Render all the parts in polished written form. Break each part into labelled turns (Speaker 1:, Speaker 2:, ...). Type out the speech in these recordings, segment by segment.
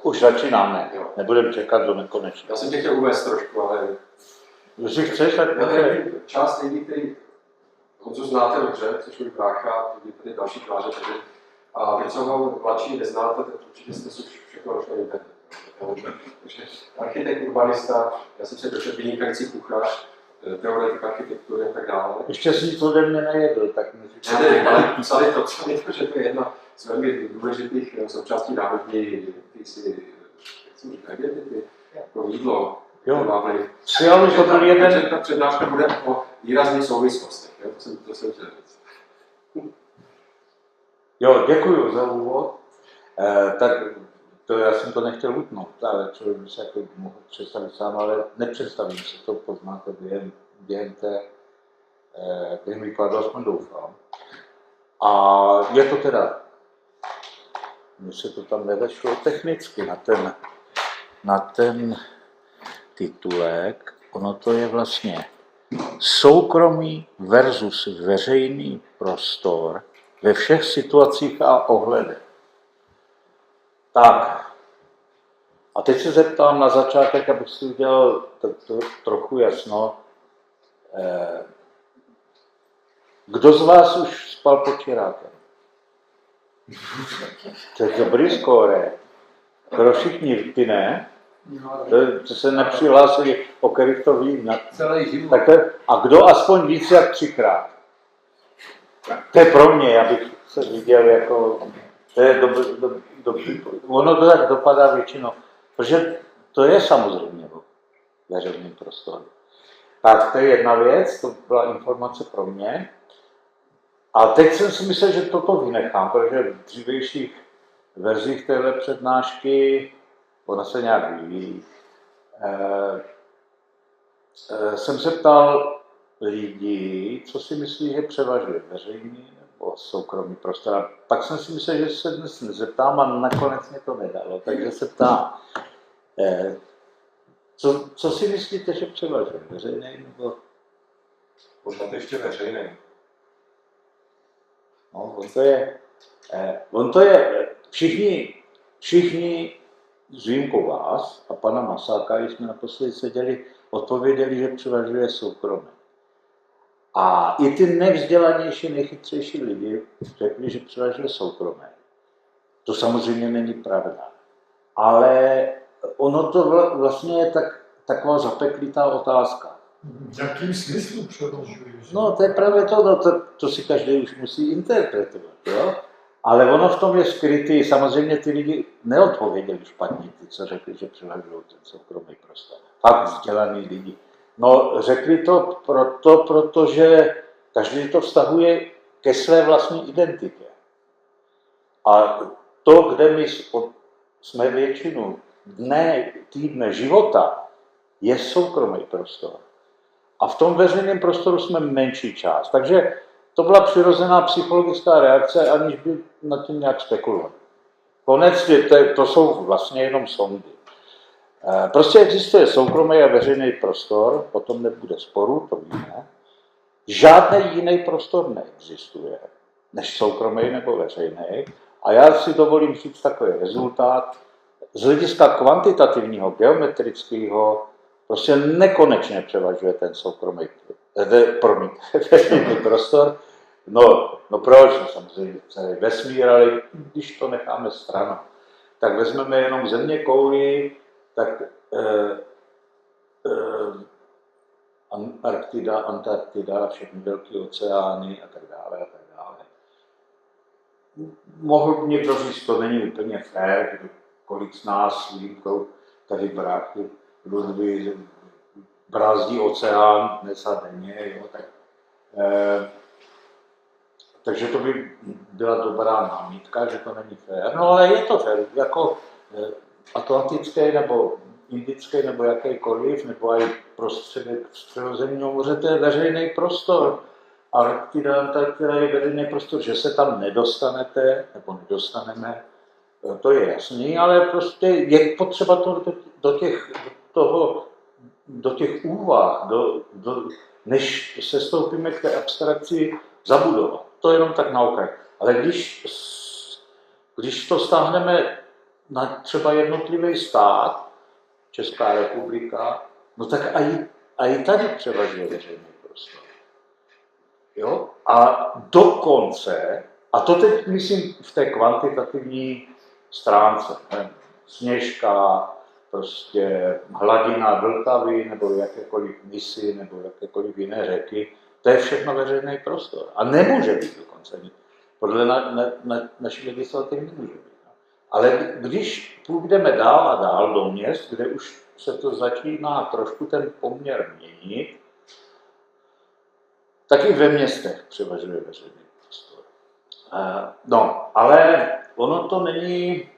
Speaker 1: Už začínáme, nebudeme čekat do nekonečna.
Speaker 2: Já jsem tě chtěl uvést trošku, ale...
Speaker 1: Když chceš, tak
Speaker 2: část lidí, který Honzu znáte dobře, což můj brácha, tady další tváře, a vy, co ho mladší neznáte, tak určitě jste si všechno došlo internet. Takže architekt, urbanista, já jsem se došel vynikající kuchař, teoretik architektury a tak dále.
Speaker 1: Ještě si nic ode mě nejedl, tak mi říkám.
Speaker 2: Ne, ale psali to, že to je jedna z velmi důležitých součástí národní identity, jako jídlo.
Speaker 1: Jo, Sialu to byl jeden...
Speaker 2: Ta přednáška bude o výrazných souvislostech, jo? To jsem chtěl říct.
Speaker 1: Jo, děkuju za úvod. Tak to já jsem to nechtěl utnout, ale člověk by se jako mohl představit sám, ale nepředstavím se, to poznáte během výkladu, aspoň doufám. A je to teda, mně se to tam nevešlo technicky na ten titulek, ono to je vlastně soukromý versus veřejný prostor ve všech situacích a ohledech. Tak, a teď se zeptám na začátek, abych si udělal to trochu jasno. Kdo z vás už spal pod čirákem? To je dobrý skóre. Pro všichni, ty ne? To se nepřihlásili, o kterých to vím.
Speaker 3: Celý život.
Speaker 1: A kdo aspoň víc jak 3krát? To je pro mě, abych se viděl jako... To je dobrý. Ono to tak dopadá většinou, protože to je samozřejmě veřejný prostor. Tak to je jedna věc, to byla informace pro mě. A teď jsem si myslel, že toto vynechám, protože v dřívějších verzích téhle přednášky, ona se nějak vyvíjí, jsem se ptal lidí, co si myslí, že převažuje veřejný nebo soukromý prostor. A pak jsem si myslel, že se dnes nezeptám a nakonec mě to nedalo, takže se ptám. Co si myslíte, že převažuje? Veřejný nebo...
Speaker 2: Možná to ještě veřejný.
Speaker 1: No, on to je všichni s výjimkou vás a pana Masáka, když jsme naposledy seděli, odpověděli, že převažuje soukromé. A i ty nevzdělanější, nejchytřejší lidi řekli, že převažuje soukromé. To samozřejmě není pravda. Ale ono to vlastně je taková zapeklitá otázka.
Speaker 3: V jakém smyslu převažuje?
Speaker 1: No, to je právě to si každý už musí interpretovat, jo? Ale ono v tom je skrytý, samozřejmě ty lidi neodpověděli špatně, ty, co řekli, že převažují ten soukromý prostor. Fakt vzdělaný lidi. No, řekli to protože každý to vztahuje ke své vlastní identitě. A to, kde my jsme většinu dne, týdne života, je soukromý prostor. A v tom veřejném prostoru jsme menší část. Takže to byla přirozená psychologická reakce, aniž by nad tím nějak spekuloval. Konec, to jsou vlastně jenom sondy. Prostě existuje soukromý a veřejný prostor, o tom nebude sporu, to víme. Žádný jiný prostor neexistuje, než soukromý nebo veřejný. A já si dovolím říct takový rezultát. Z hlediska kvantitativního, geometrického, prostě nekonečně převažuje ten soukromý, veřejný prostor. No proč? No, samozřejmě celý vesmír, ale když to necháme stranou, tak vezmeme jenom země kouli, tak Arktida, Antarktida, všechny velké oceány a tak dále a tak dále. Mohl někdo říct, to není úplně fér, kolik z nás s výjimkou tady bráchy Ludví brázdí oceán dnes a denně, jo, tak, takže to by byla dobrá námitka, že to není fér. No ale je to fér, jako atlantické nebo indické nebo jakýkoliv, nebo i prostředek Středozemního moře, to je veřejný prostor. Arktida, Antarktida je veřejný prostor, že se tam nedostanete, nebo nedostaneme, to je jasný, ale prostě je potřeba to do těch úvah, než se stoupíme k té abstrakci, zabudovat. To je jenom tak na okraj. Ale když to stáhneme na třeba jednotlivý stát, Česká republika, no tak a i tady převažuje veřejný prostor. Jo? A dokonce, a to teď myslím v té kvantitativní stránce, ne? Sněžka, prostě hladina Vltavy, nebo jakékoliv Nisy, nebo jakékoliv jiné řeky, to je všechno veřejný prostor. A nemůže být dokonce. Podle naší legislativy nemůže být. Ale když půjdeme dál a dál do měst, kde už se to začíná trošku ten poměr měnit, tak i ve městech převažuje veřejný prostor. No, ale ono to není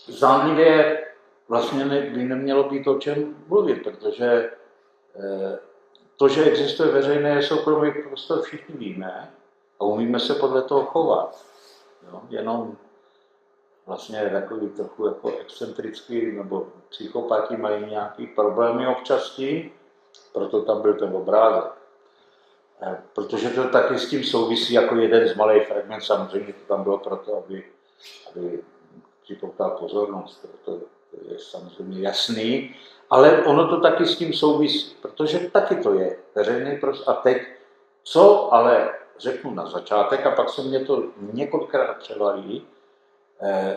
Speaker 1: zdánlivě, vlastně by nemělo být o čem mluvit, protože to, že existuje veřejné a soukromý prostor, všichni víme a umíme se podle toho chovat. Jo? Jenom vlastně takový trochu jako excentrický, nebo psychopati mají nějaký problémy občas s tím, proto tam byl ten obrázek. Protože to taky s tím souvisí jako jeden z malých fragment, samozřejmě to tam bylo proto, aby připoutal pozornost, to je samozřejmě jasný, ale ono to taky s tím souvisí, protože taky to je veřejný prostor. A teď, co ale řeknu na začátek, a pak se mě to několikrát převalí,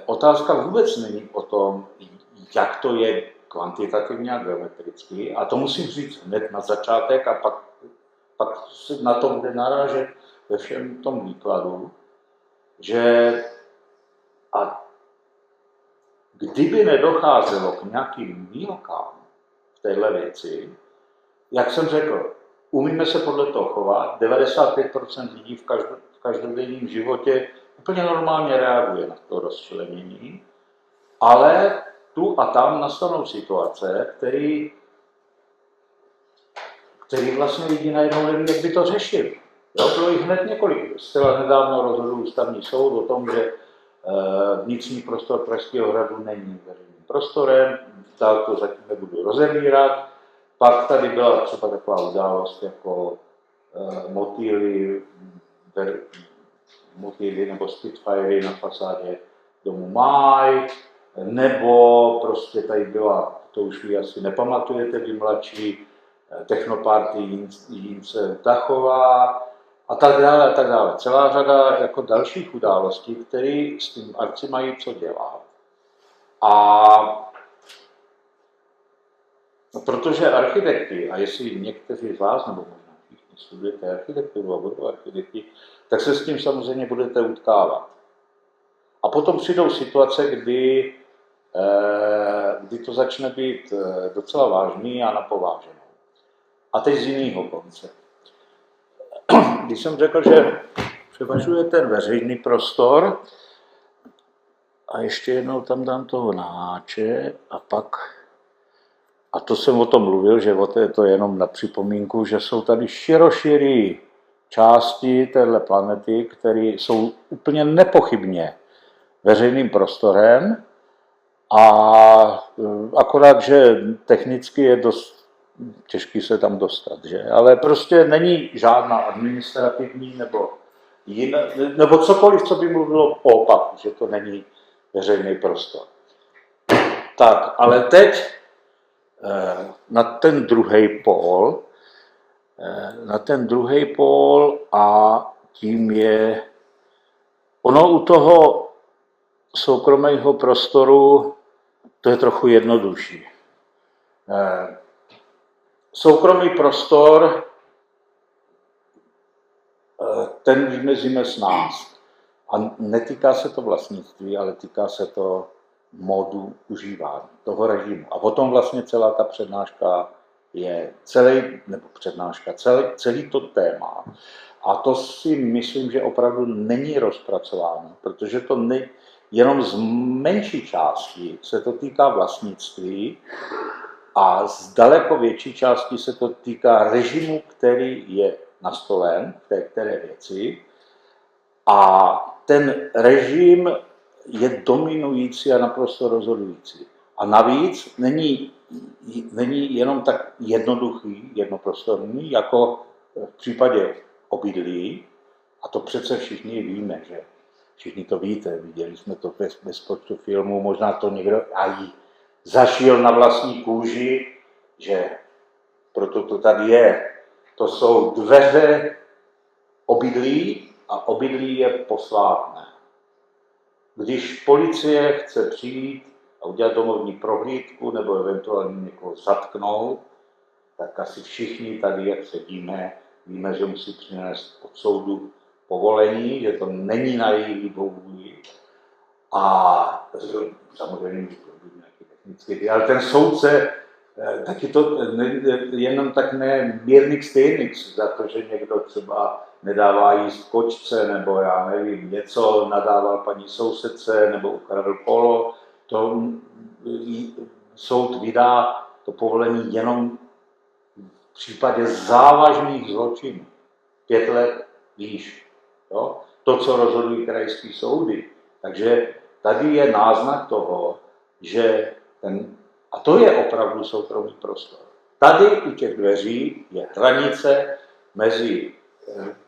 Speaker 1: otázka vůbec není o tom, jak to je kvantitativně a geometricky, a to musím říct hned na začátek a pak se na to bude narážet ve všem tom výkladu, že a kdyby nedocházelo k nějakým výjimkám v téhle věci, jak jsem řekl, umíme se podle toho chovat, 95% lidí v každodenním životě úplně normálně reaguje na to rozčlenění, ale tu a tam nastanou situace, který vlastně lidi najednou neví, jak by to řešili. Jo, bylo jich hned několik. Zcela nedávno rozhodl ústavní soud o tom, že vnitřní prostor Pražského hradu není veřejným prostorem, dál to zatím nebudu rozebírat. Pak tady byla třeba taková událost jako motýly nebo Spitfirey na fasádě domu Máj, nebo prostě tady byla, to už vy asi nepamatujete, vy mladší, technoparty Jince Tachová a tak dále, a tak dále. Celá řada jako dalších událostí, které s tím arci mají co dělat. A protože architekti, a jestli někteří z vás, nebo možná všichni studujete architekturu a budou architekti, tak se s tím samozřejmě budete utkávat. A potom přijdou situace, kdy to začne být docela vážný a napováženou. A teď z jiného konce. Když jsem řekl, že převažuje ten veřejný prostor, a ještě jednou tam dám toho náče, a pak, a to jsem o tom mluvil, že je to jenom na připomínku, že jsou tady široširé části téhle planety, které jsou úplně nepochybně veřejným prostorem, a akorát, že technicky je dost těžký se tam dostat, že? Ale prostě není žádná administrativní nebo jiná, nebo cokoliv, co by mluvilo o opaku, že to není veřejný prostor. Tak, ale teď na ten druhý pól, a tím je, ono u toho soukromého prostoru to je trochu jednodušší. Soukromý prostor, ten vymezíme s nás. A netýká se to vlastnictví, ale týká se to modu užívání, toho režimu. A potom vlastně celá ta přednáška je celý to téma. A to si myslím, že opravdu není rozpracováno, protože to jenom z menší části se to týká vlastnictví a z daleko větší části se to týká režimu, který je nastolen v té které věci. A ten režim je dominující a naprosto rozhodující. A navíc není jenom tak jednoduchý, jednoprostorný, jako v případě obydlí, a to přece všichni víme, že všichni to víte, viděli jsme to bez počtu filmů, možná to někdo i zažil na vlastní kůži, že proto to tady je. To jsou dveře obydlí a obydlí je posvátné. Když policie chce přijít a udělat domovní prohlídku nebo eventuálně někoho zatknout, tak asi všichni tady, jak sedíme, víme, že musí přinést od soudu povolení, že to není na jejich libovůli. A samozřejmě nějaký technický, ale ten soudce taky to jenom tak ne mírnik stejnik za to, že někdo třeba nedává jíst kočce, nebo já nevím, něco nadával paní sousedce, nebo ukradl kolo, to soud vydá to povolení jenom v případě závažných zločinů. 5 let výš. Jo? To, co rozhodují krajské soudy. Takže tady je náznak toho, že a to je opravdu soukromý prostor. Tady u těch dveří je hranice mezi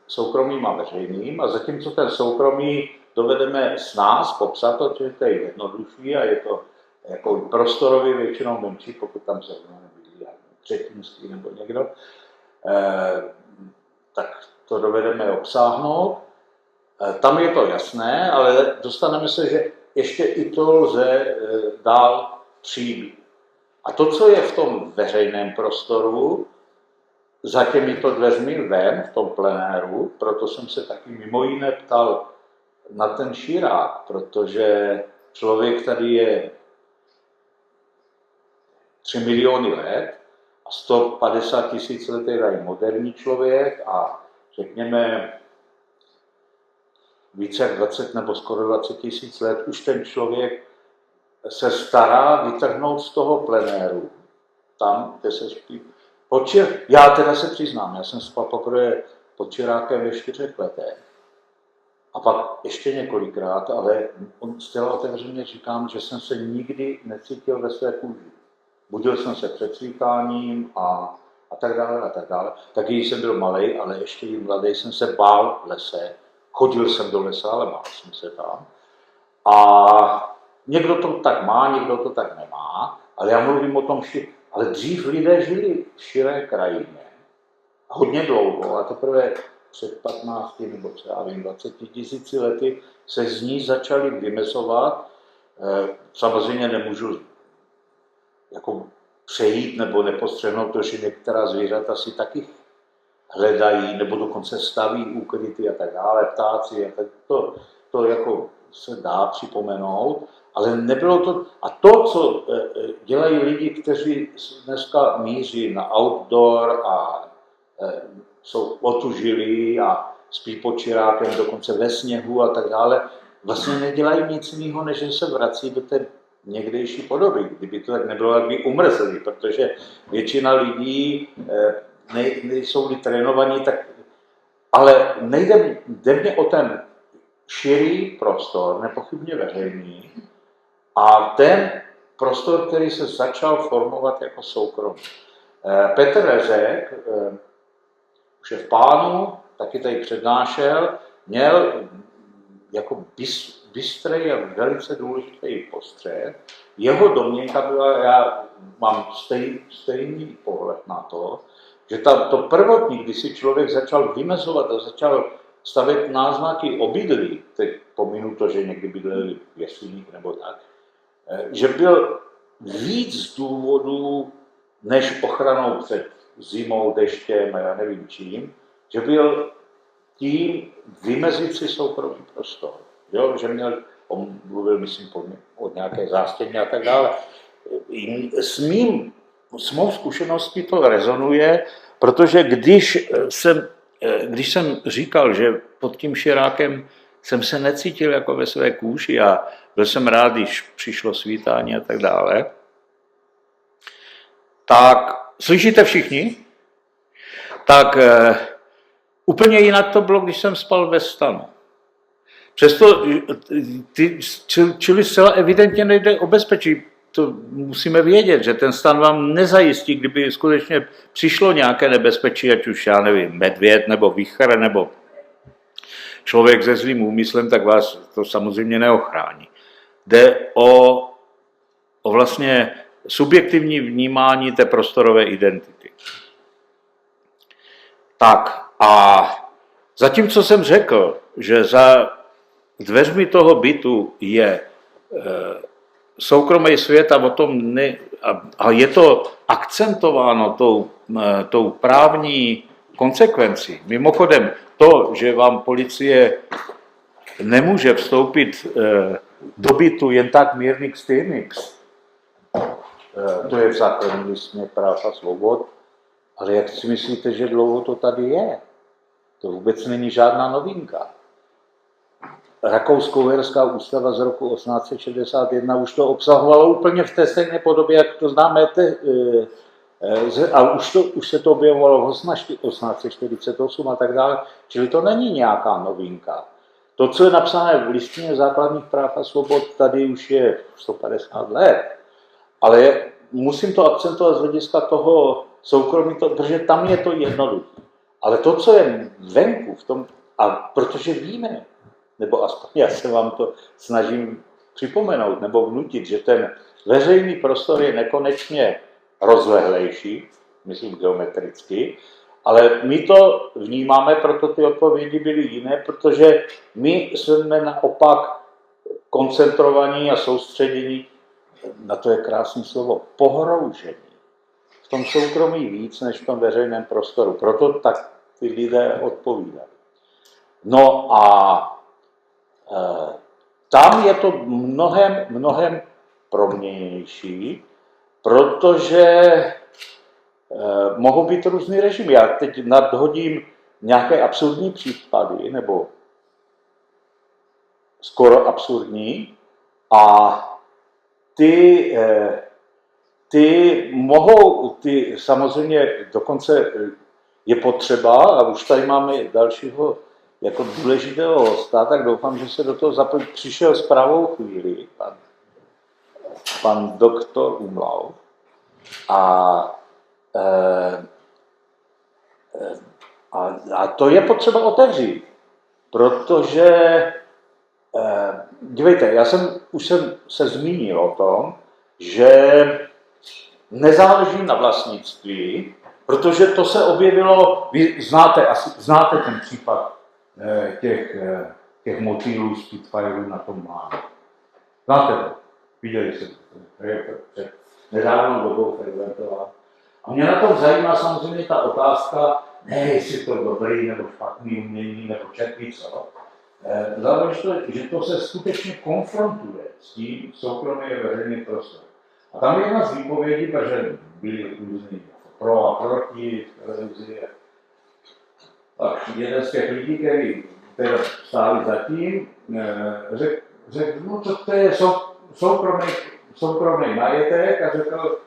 Speaker 1: soukromým a veřejným a zatímco ten soukromý dovedeme s nás popsat, protože to je jednodušší a je to jako prostorově většinou menší, pokud tam se nebydlí Třetínský nebo někdo, tak to dovedeme obsáhnout. Tam je to jasné, ale dostaneme se, že ještě i to lze dál přijít. A to, co je v tom veřejném prostoru, za těmito dveřmi ven, v tom plenéru, proto jsem se taky mimo jiné ptal na ten širák, protože člověk tady je 3 miliony let a 150 000 let je tady moderní člověk a řekněme více jak 20 nebo skoro 20 000 let už ten člověk se stará vytrhnout z toho plenéru, tam, kde se spí. Já teda se přiznám, já jsem spal poprvé pod čirákem ve 4 letech. A pak ještě několikrát, ale zcela otevřeně říkám, že jsem se nikdy necítil ve své kůži. Budil jsem se před svítáním a tak dále a tak dále. Taky jsem byl malej, ale ještě i mladý jsem se bál v lese. Chodil jsem do lesa, ale bál jsem se tam. A někdo to tak má, někdo to tak nemá, ale já mluvím o tom, ale dřív lidé žili v širé krajině. Hodně dlouho, a teprve před 15 nebo třeba 20 000 lety se z ní začali vymezovat. Samozřejmě nemůžu jako přejít nebo nepostřehnout to, že některá zvířata si taky hledají nebo dokonce staví úkryty a tak dále, ptáci a tak to jako se dá připomenout, ale nebylo to. A to, co dělají lidi, kteří dneska míří na outdoor a jsou otužilí a spí pod čirákem, dokonce ve sněhu a tak dále, vlastně nedělají nic jiného, než že se vrací do té někdejší podoby. Kdyby to tak nebylo, tak by umrzeli, protože většina lidí nejsou-li trénovaní, tak. Ale jde mě o ten širý prostor, nepochybně veřejný, a ten prostor, který se začal formovat jako soukromý. Petr Rezek, už je v Pánu, taky tady přednášel, měl jako bystrej a velice důležitý postřeh. Jeho domněnka byla, já mám stejný pohled na to, že to prvotní, kdy si člověk začal vymezovat a začal stavět náznaky obydlí, teď pominu to, že někdy bydleli v jesliních nebo tak, že byl víc důvodů než ochranou před zimou, deštěm a já nevím čím, že byl tím vymezit si soukromý prostor. Jo? Že on mluvil, myslím, o nějaké zástěně a tak dále. S mou zkušeností to rezonuje, protože když jsem říkal, že pod tím širákem jsem se necítil jako ve své kůži a byl jsem rád, když přišlo svítání a tak dále, tak slyšíte všichni? Tak úplně jinak to bylo, když jsem spal ve stanu. Přesto, čili zcela evidentně nejde o bezpečí. To musíme vědět, že ten stan vám nezajistí, kdyby skutečně přišlo nějaké nebezpečí, ať už, já nevím, medvěd nebo vichr nebo člověk se zlým úmyslem, tak vás to samozřejmě neochrání. Jde o vlastně subjektivní vnímání té prostorové identity. Tak a zatímco jsem řekl, že za dveřmi toho bytu je soukromý svět a o tom a je to akcentováno tou právní konsekvencí. Mimochodem to, že vám policie nemůže vstoupit do bytu jen tak mírnix tyrnix, to je v základní listině práv a svobod, ale jak si myslíte, že dlouho to tady je? To vůbec není žádná novinka. Rakousko-uherská ústava z roku 1861 už to obsahovalo úplně v té stejné podobě, jak to známe, a už se to objevovalo v 1848 a tak dále, čili to není nějaká novinka. To, co je napsané v listině základních práv a svobod, tady už je 150 let, ale musím to akcentovat z hlediska toho soukromí, protože tam je to jednoduché. Ale to, co je venku, v tom, a protože víme, nebo aspoň já se vám to snažím připomenout nebo vnutit, že ten veřejný prostor je nekonečně rozlehlejší, myslím geometricky, ale my to vnímáme, proto ty odpovědi byly jiné, protože my jsme naopak koncentrovaní a soustředění, na to je krásné slovo, pohroužení. V tom soukromí víc, než v tom veřejném prostoru. Proto tak ty lidé odpovídají. No a tam je to mnohem proměnnější, protože mohou být různý režimy. Já teď nadhodím nějaké absurdní případy, nebo skoro absurdní, a ty samozřejmě dokonce je potřeba, a už tady máme dalšího jako důležitého hosta, tak doufám, že se do toho zapojí. Přišel s pravou chvíli pan doktor Umlauf a to je potřeba otevřít, protože dívejte, už jsem se zmínil o tom, že nezáleží na vlastnictví, protože to se objevilo, vy znáte ten případ těch motýlů Spitfireů na tom Mánu. Znáte to? Viděli jste to? Nedávnou dobou frekventoval. A mě na tom zajímá samozřejmě ta otázka, ne jestli to dobrý nebo špatný umění nebo četví co. Záleží to, že to se skutečně konfrontuje s tím soukromý a veřejný prostor. A tam je jedna z výpovědí, protože byly různý pro a proti televizi. Tak jeden z těch lidí, který stáli zatím, řekl, no to je soukromý majetek a řekl,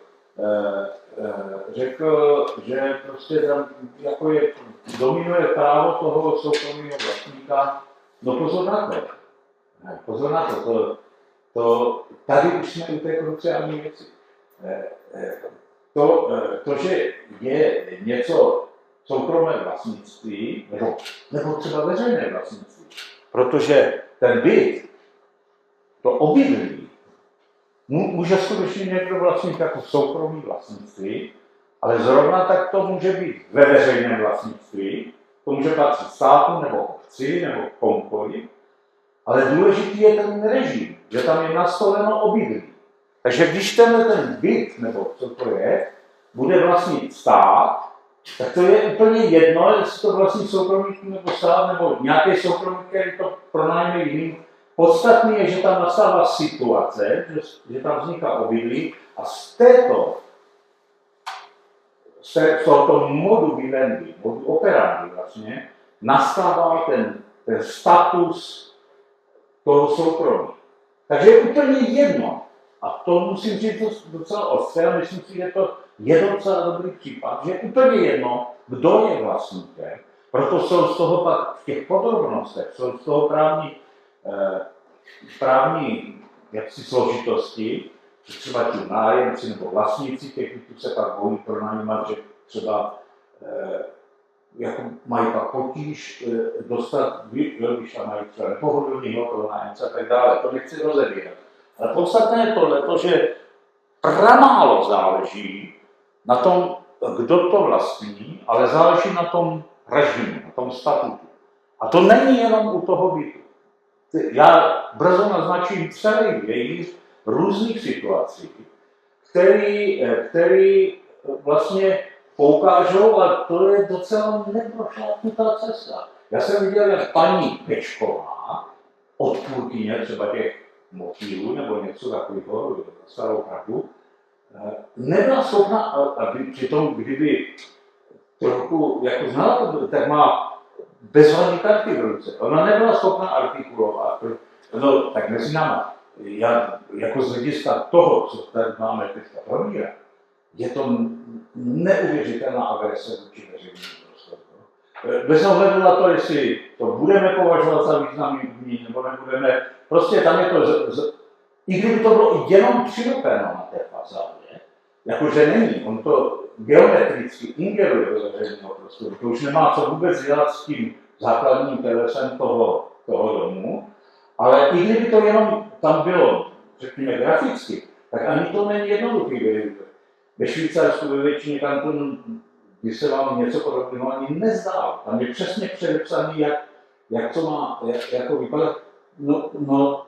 Speaker 1: že prostě tam jako dominuje právo toho soukromého vlastníka. No pozor na to, tady už jsme u té kruciální věci. To, že je něco soukromé vlastnictví, nebo třeba veřejné vlastnictví, protože ten byt, to obydlí, může skutečně někdo vlastnit jako soukromé vlastnictví, ale zrovna tak to může být ve veřejném vlastnictví, to může patřit státu nebo obci nebo komukoliv, ale důležitý je ten režim, že tam je nastoleno obydlí. Takže když ten byt, nebo co to je, bude vlastnit stát, tak to je úplně jedno, jestli to vlastní soukromník nebo stát, nebo nějaký soukromník, který to pronájme jiným. Podstatné je, že tam nastává situace, že tam vzniká obydlí a z tohoto modu vivendi, modu operandi vlastně, nastává ten status toho soukromí. Takže je úplně jedno, a to musím říct docela ostře, a myslím si, že to je docela dobrý případ, že je úplně jedno, kdo je vlastníkem, proto jsou z toho pak v těch podrobnostech, jsou z toho právní jaksi složitosti, že třeba ti nájemci nebo vlastníci těch bytů se pak volí pronajímat, že třeba jako mají pak potíž dostat, když tam mají třeba nepohodlný hotel, nájemce a tak dále, to nechci rozebírat. Ale podstatné je tohle, že pramálo záleží na tom, kdo to vlastní, ale záleží na tom režimu, na tom statutu. A to není jenom u toho bytu. Já brzo naznačím celý vějíř různých situací, který vlastně poukážou, a to je docela neprošlápnutá cesta. Já jsem viděl, jak paní Pečková, odpůrkyně třeba těch motýlů nebo něco takového, starou pravdu, nebyla schopna, aby přitom, kdyby trochu jako znala to, tak má bezvadný karty v ruce. Ona nebyla schopna artikulovat. No, tak mezi náma, já, jako z hlediska toho, co tady máme teďka probírat, je to neuvěřitelná agrese vůči veřejnému prostoru. Bez ohledu na to, jestli to budeme považovat za významný umění, nebo nebudeme, prostě tam je to, i kdyby to bylo jenom přilupeno na té fazádě, jakože není, on to geometricky ingeruje do veřejného prostoru, to už nemá co vůbec dělat s tím základním telesem toho domu, ale i kdyby to jenom tam bylo, řekněme, graficky, tak ani to není jednoduchý. Ve Švýcarsku, ve většině kantonů, když se vám něco podobného ani nezdá, tam je přesně předepsaný, jak to má jako vypadat. No,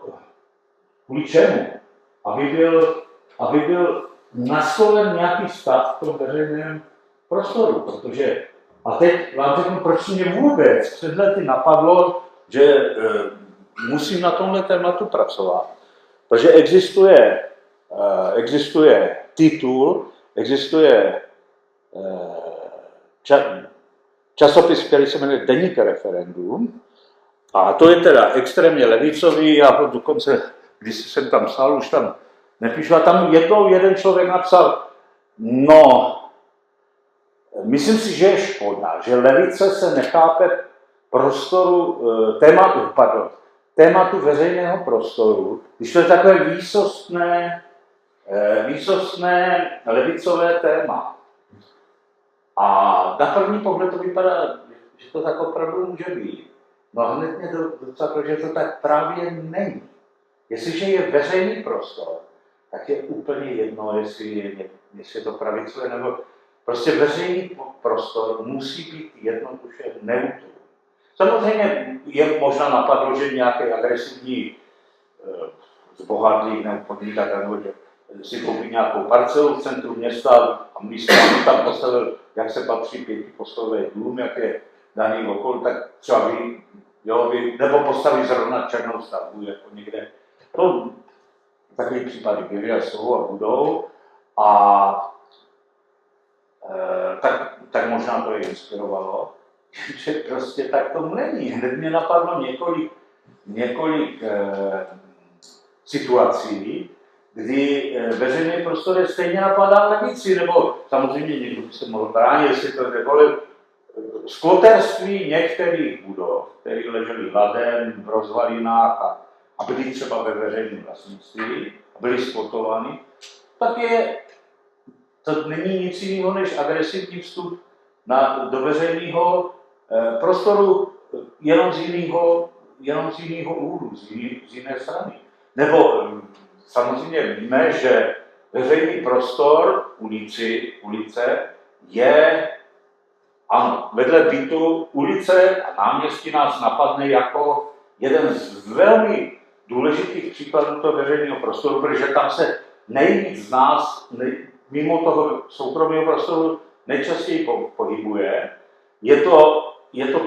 Speaker 1: kvůli čemu? Aby byl nastolen nějaký stav v tom veřejném prostoru, protože, a teď vám řeknu, proč mě vůbec před lety napadlo, že musím na tomhle tématu pracovat, protože existuje titul, existuje časopis, který se jmenuje Deník referendum, a to je teda extrémně levicový, já dokonce, když jsem tam psal, už tam nepíšu, a tam jeden člověk napsal, no, myslím si, že je škoda, že levice se nechápe prostoru, tématu veřejného prostoru, když to je takové výsostné levicové téma. A na první pohled to vypadá, že to tak opravdu může být. No a hned mě docela, že to tak právě není. Jestliže je veřejný prostor, tak je úplně jedno, jestli je to pravicové nebo... Prostě veřejný prostor musí být jednoduše neutrální. Samozřejmě je možná napadlo, že nějaký agresivní zbohatlík nebo podnikatel, nebo že si koupí nějakou parcelu v centru města a místo tam postavil, jak se patří, 5postový dům, jak je daný okolo, tak třeba nebo postaví zrovna černou stavbu jako někde. To takový případy byly a jsou a budou. A tak možná to je inspirovalo, že prostě tak to není. Hned mě napadlo několik situací, kdy veřejný prostor je stejně napadá levici, nebo samozřejmě někdo by se mohl bránit, jestli to kdekoliv. Skvoterství některých budov, které ležely ladem v rozvalinách a byly třeba ve veřejném vlastnictví a byly skvotovány, tak to není nic jiného než agresivní vstup do veřejného prostoru jenom z jiného úhlu, z jiné strany. Nebo samozřejmě víme, že veřejný prostor, ulice, je, ano, vedle bytu ulice a náměstí nás napadne jako jeden z velmi důležitých příkladů toho veřejného prostoru, protože tam se nejvíc z nás, mimo toho soukromého prostoru, nejčastěji pohybuje. Je to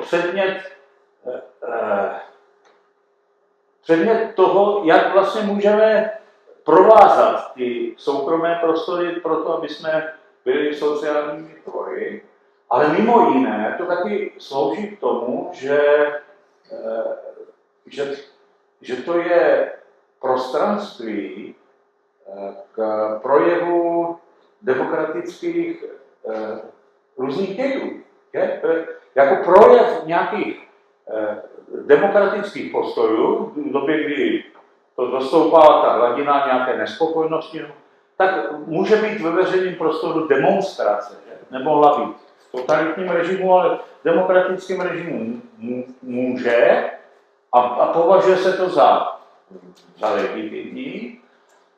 Speaker 1: předmět toho, jak vlastně můžeme provázat ty soukromé prostory pro to, aby jsme byli sociálními tvory. Ale mimo jiné to taky slouží k tomu, že to je prostranství k projevu demokratických různých dějů. Jako projev nějakých demokratických postojů, v době, kdy to dostoupá ta hladina nějaké nespokojenosti, tak může být ve veřejném prostoru demonstrace, že? Nemohla být totalitním režimu, ale v demokratickém režimu může a považuje se to za legitimní.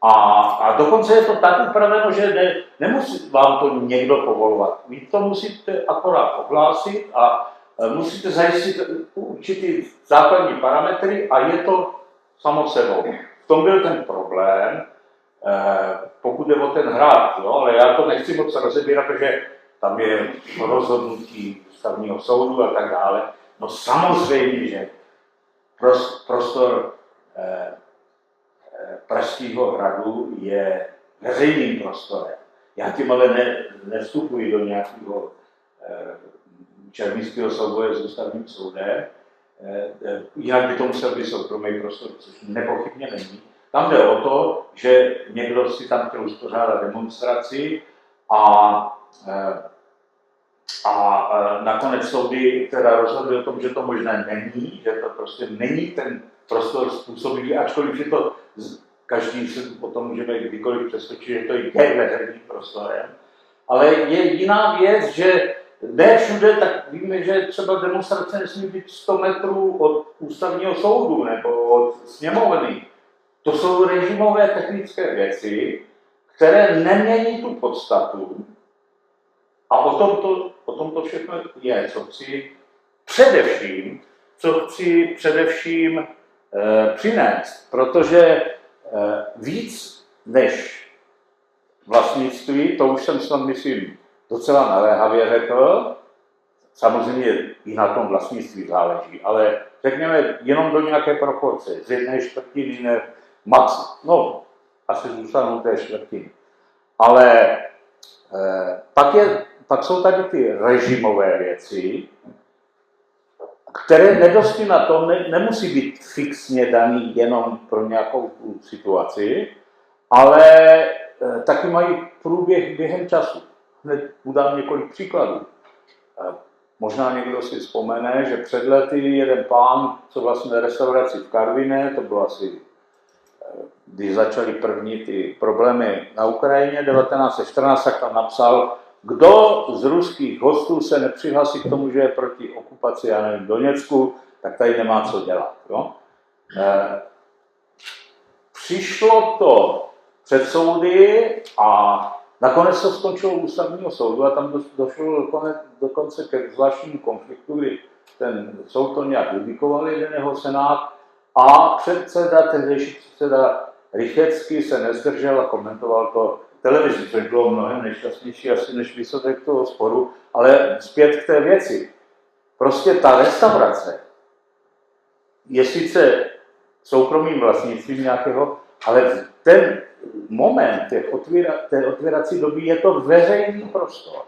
Speaker 1: A dokonce je to tak upraveno, že nemusí vám to někdo povolovat. Vy to musíte akorát ohlásit a musíte zajistit určitý základní parametry a je to samo sebou. V tom byl ten problém, pokud jde o ten hrad, jo, ale já to nechci moc rozebírat, protože tam je rozhodnutí ústavního soudu a tak dále. No samozřejmě, že prostor Pražského hradu je veřejným prostorem. Já tím ale nevstupuji do nějakého černického souboje s ústavním soudem, jinak by to musel být soukromý prostor, což nepochybně není. Tam jde o to, že někdo si tam chtěl uspořádat demonstraci a nakonec soudy teda rozhodly o tom, že to možné není, že to prostě není ten prostor způsobivý, ačkoliv je to, každý se potom můžeme kdykoliv přesvědčit, že to je veřejným prostorem. Ale je jiná věc, že ne všude, tak víme, že třeba demonstrace nesmí být 100 metrů od ústavního soudu nebo od sněmovny. To jsou režimové technické věci, které nemění tu podstatu. A o tom to všechno je, co chci především přinést, protože víc než vlastnictví, to už jsem snad myslím docela naléhavě řekl, samozřejmě i na tom vlastnictví záleží, ale řekněme jenom do nějaké proporce, z 1/4, no, asi zůstanou té čtvrtiny. Ale pak jsou tady ty režimové věci, které nedosti na to nemusí být fixně daný jenom pro nějakou situaci, ale taky mají průběh během času. Hned udám několik příkladů. Možná někdo si vzpomene, že před lety jeden pán, co vlastně restauraci v Karviné, to bylo asi, když začaly první ty problémy na Ukrajině 1914, tak tam napsal, kdo z ruských hostů se nepřihlásí k tomu, že je proti okupaci, já nevím, Doněcku, tak tady nemá co dělat. Jo? Přišlo to před soudy a nakonec to skončilo u ústavního soudu a tam došlo dokonce ke zvláštnímu konfliktu, kdy ten soud to nějak judikovali, jeden jeho senát a tehdejší předseda Rychecký se nezdržel a komentoval to televizi, což bylo mnohem nešťastnější asi než výsledek toho sporu, ale zpět k té věci. Prostě ta restaurace je sice soukromým vlastnictvím nějakého, ale ten moment té otvírací doby je to veřejný prostor.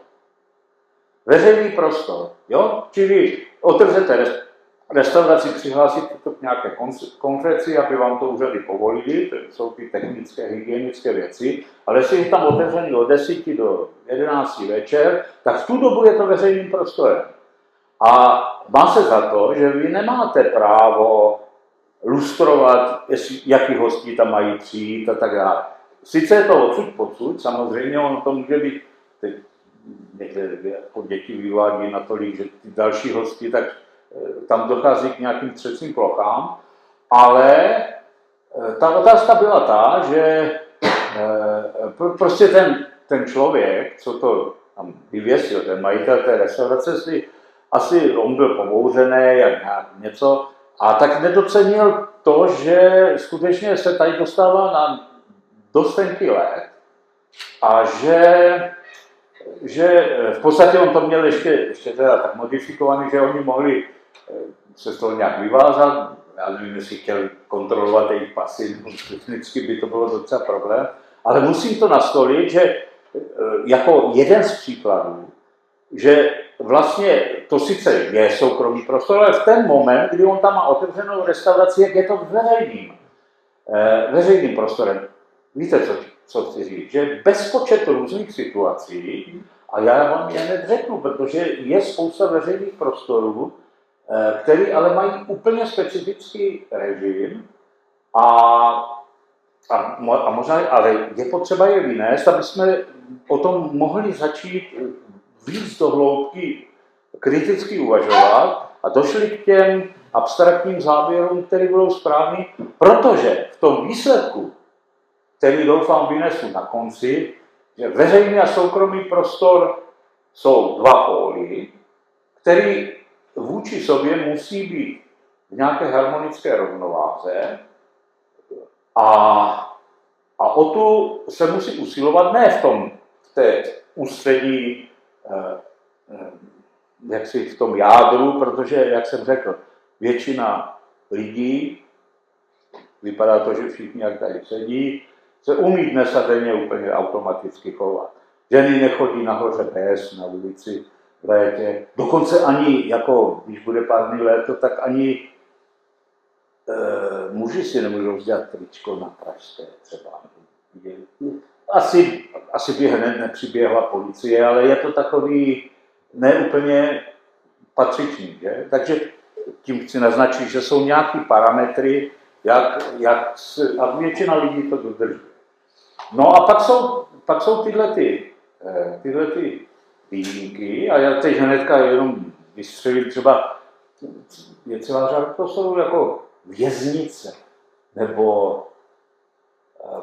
Speaker 1: Veřejný prostor, jo? Čili otevřete restauraci, přihlásíte to k nějaké konferenci, aby vám to úřady povolili, to jsou ty technické, hygienické věci, ale jestli je tam otevřený od 10 do 11 večer, tak v tu dobu je to veřejným prostorem. A má se za to, že vy nemáte právo lustrovat, jaký hostí tam mají přijít a tak dále. Sice je to odsud pocud, samozřejmě ono to může být, někde jako děti vyvádí natolik, že ty další hosti, tak tam dochází k nějakým třecím plochám, ale ta otázka byla ta, že prostě ten člověk, co to tam vyvěsil, ten majitel té restaurace, asi on byl pobouřený, jak něco, a tak nedocenil to, že skutečně se tady dostává na dost tenký let a že v podstatě on to měl ještě teda tak modifikovaný, že oni mohli se z toho nějak vyvázat, já nevím, jestli chtěl kontrolovat jejich pasy, technicky by to bylo docela problém, ale musím to nastolit, že jako jeden z příkladů, že vlastně to sice je soukromý prostor, ale v ten moment, kdy on tam má otevřenou restauraci, jak je to veřejným prostorem. Víte, co chci říct? Že bezpočet různých situací, a já vám je neřeknu, protože je spousta veřejných prostorů, který ale mají úplně specifický režim a možná, ale je potřeba je vynést, aby jsme o tom mohli začít víc do hloubky kriticky uvažovat a došli k těm abstraktním závěrům, které budou správný, protože v tom výsledku, který doufám vynesu na konci, že veřejný a soukromý prostor jsou dva póly, který vůči sobě musí být v nějaké harmonické rovnováze a o tu se musí usilovat ne v té ústřední, jaksi v tom jádru, protože, jak jsem řekl, většina lidí, vypadá to, že všichni, jak tady sedí, se umí dnes a denně úplně automaticky chovat. Ženy nechodí nahoře bez, na ulici v létě. Dokonce ani, jako když bude párný léto, tak ani muži si nemůžou vzít tričko na Pražské třeba. Asi by hned nepřiběhla policie, ale je to takový neúplně patřičný. Že? Takže tím chci naznačit, že jsou nějaké parametry, a většina lidí to dodržuje. No a pak jsou tyhle výjimky, a já teď hnedka jenom vystřelím třeba, je celá řada, to jsou jako věznice, nebo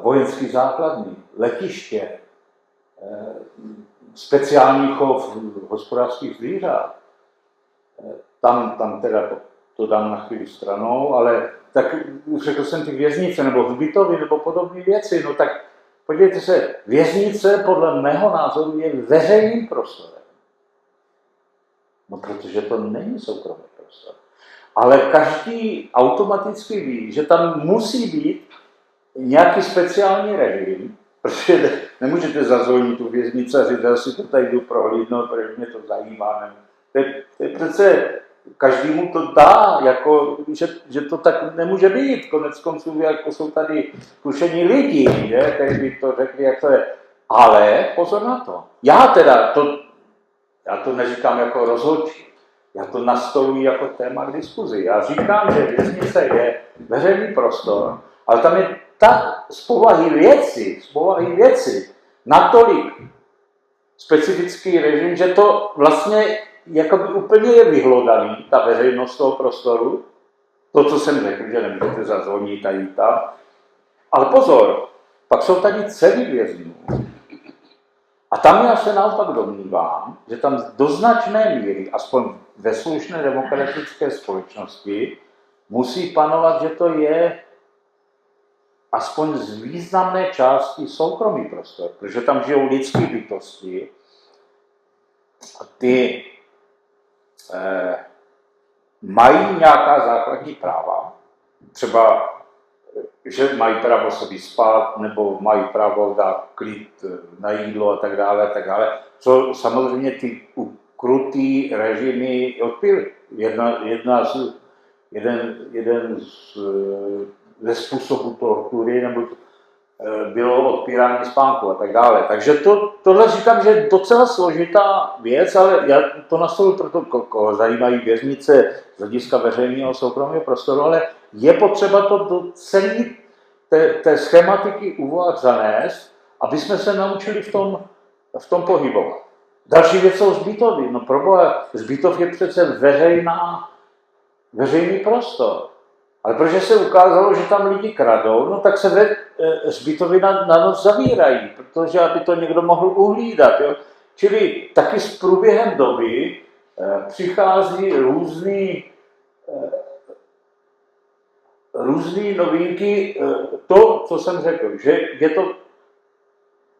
Speaker 1: vojenský základny, letiště, speciální chov hospodářských zvířat. Tam teda to dám na chvíli stranou, ale tak řekl jsem ty věznice, nebo hřbitovy, nebo podobné věci, no tak podívejte se, věznice podle mého názoru je veřejným prostorem. No protože to není soukromý prostor. Ale každý automaticky ví, že tam musí být nějaký speciální režim, protože nemůžete zazvonit tu věznici a říct, že si to tady jdu prohlídnout, protože mě to zajímá. To je přece, každému to dá, jako, že to tak nemůže být. Konec konců, jako jsou tady zkušení lidi, že, kteří by to řekli, jak to je. Ale pozor na to. Já to neříkám jako rozhodčí. Já to nastoluji jako téma k diskuzi. Já říkám, že věznice je veřejný prostor, ale tam je tak z povahy věci natolik specifický režim, že to vlastně jakoby úplně je vyhlodaný, ta veřejnost toho prostoru. To, co jsem řekl, že nemůžete zazvonit a jít tam. Ale pozor, pak jsou tady celý vězňů. A tam já se naopak domnívám, že tam do značné míry, aspoň ve slušné demokratické společnosti, musí panovat, že to je aspoň z významné části soukromý prostor, protože tam žijou lidské bytosti, ty mají nějaká základní práva, třeba, že mají právo se vyspat, nebo mají právo dát klid na jídlo a tak dále, co samozřejmě ty ukrutý režimy odpily. Jeden ze způsobů tortury nebo bylo odpírání spánku a tak dále. Takže tohle říkám, že je docela složitá věc, ale já to nastoluji proto, koho zajímají věznice z hlediska veřejného soukromého prostoru, ale je potřeba to do celé té schematiky úvah zanést, aby jsme se naučili v tom pohybovat. Další věc jsou hřbitovy. No proboha, hřbitov je přece veřejný prostor. Ale protože se ukázalo, že tam lidi kradou, no tak se hřbitovy na noc zavírají, protože aby to někdo mohl uhlídat. Jo? Čili taky s průběhem doby přichází různé novinky. To, co jsem řekl, že je to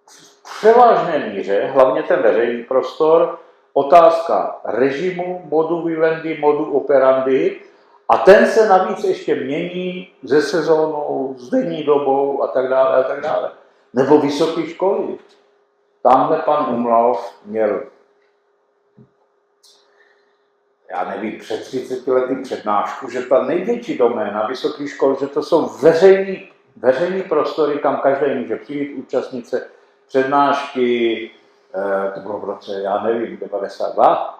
Speaker 1: v převážné míře, hlavně ten veřejný prostor, otázka režimu, modu vivendi, modu operandi, a ten se navíc ještě mění ze sezónou, s denní dobou a tak dále. Nebo vysoké školy. Tamhle pan Umlauf měl, já nevím, před 30 lety přednášku, že ta největší doména vysokých škol, že to jsou veřejný prostory, kam každý může přijít, účastnit se přednášky, to bylo v roce, já nevím, 92,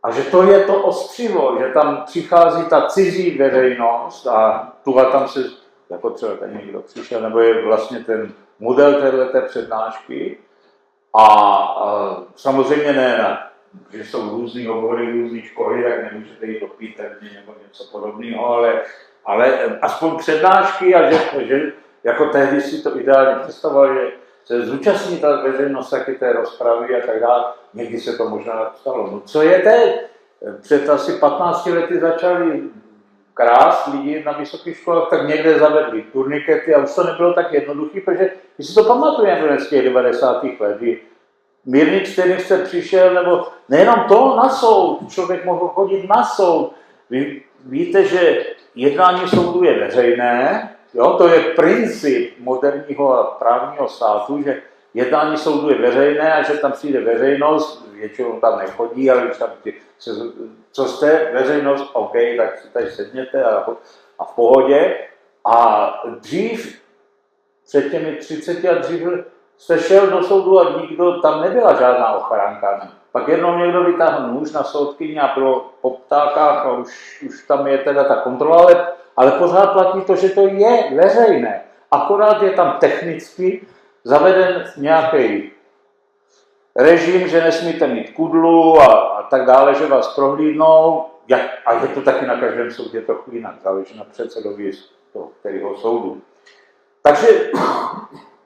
Speaker 1: a že to je to ostřivo, že tam přichází ta cizí veřejnost a tu a tam se, jako třeba tady někdo přišel, nebo je vlastně ten model téhleté přednášky A samozřejmě ne, že jsou různý obory, různé školy, tak nemůžete jít do píterny nebo něco podobného, ale aspoň přednášky a že jako tehdy si to ideálně představoval, že se zúčastní ta veřejnost taky té rozpravy a tak dále. Někdy se to možná stalo. No co je teď? Před asi 15 lety začali krást lidi na vysokých školách, tak někde zavedli turnikety a už to nebylo tak jednoduché, protože my si to pamatujeme z těch 90. let, kdy mírný čtyřice přišel, nebo nejenom to na soud, člověk mohl chodit na soud. Vy víte, že jednání soudu je veřejné, jo? To je princip moderního právního státu, že jednání soudu je veřejné a že tam přijde veřejnost, většinou tam nechodí, ale když tam co jste, veřejnost, OK, tak si tady sedněte a v pohodě. A dřív, před těmi 30 a dřív, jste šel do soudu a nikdo, tam nebyla žádná ochránka. Ne? Pak jednou někdo vytáhl nůž na soudkyni a bylo po ptákách a už tam je teda ta kontrola, ale pořád platí to, že to je veřejné. Akorát je tam technicky zaveden nějaký režim, že nesmíte mít kudlu a tak dále, že vás prohlídnou. A je to taky na každém soudě trochu jinak, záleží na předsedovi toho kterého soudu. Takže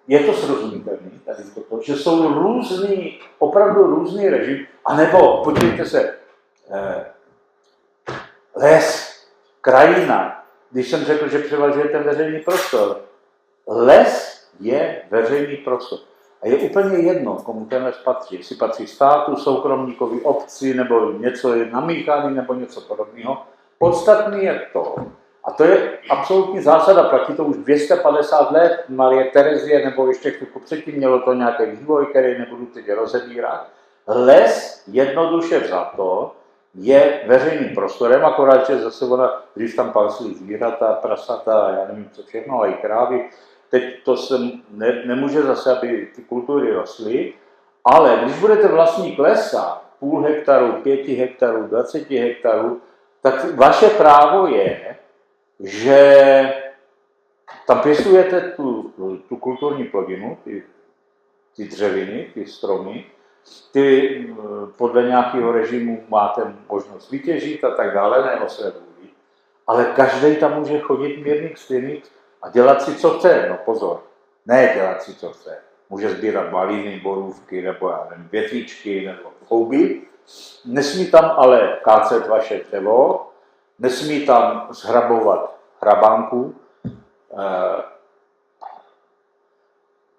Speaker 1: je to srozumitelné, tady toto, že jsou různý, opravdu různý režim, anebo podívejte se, les, krajina, když jsem řekl, že převažuje ten veřejný prostor, les je veřejný prostor. A je úplně jedno, komu ten les patří, jestli patří státu, soukromníkovi, obci, nebo něco je namíchaný, nebo něco podobného. Podstatný je to, a to je absolutní zásada, platí to už 250 let, Marie Terezie, nebo ještě chvilku předtím mělo to nějaký vývoj, který nebudu teď rozebírat. Les, jednoduše vzato, je veřejným prostorem, akorát, že zase ona, když tam pasly zvířata, prasata, já nevím co všechno, a i krávy, teď to se nemůže zase, aby ty kultury rostly, ale když budete vlastník lesa, 0,5 hektaru, 5 hektarů, 20 hektarů, tak vaše právo je, že tam pěstujete tu kulturní plodinu, ty dřeviny, ty stromy, ty podle nějakého režimu máte možnost vytěžit a tak dále, ne o své vůli, ale každý tam může chodit mírných stejných a dělat si, co chce. No pozor, ne dělat si, co chce. Může sbírat maliny, borůvky, nebo já nevím, větvičky, nebo houby. Nesmí tam ale kácet vaše dřevo, nesmí tam zhrabovat hrabánku.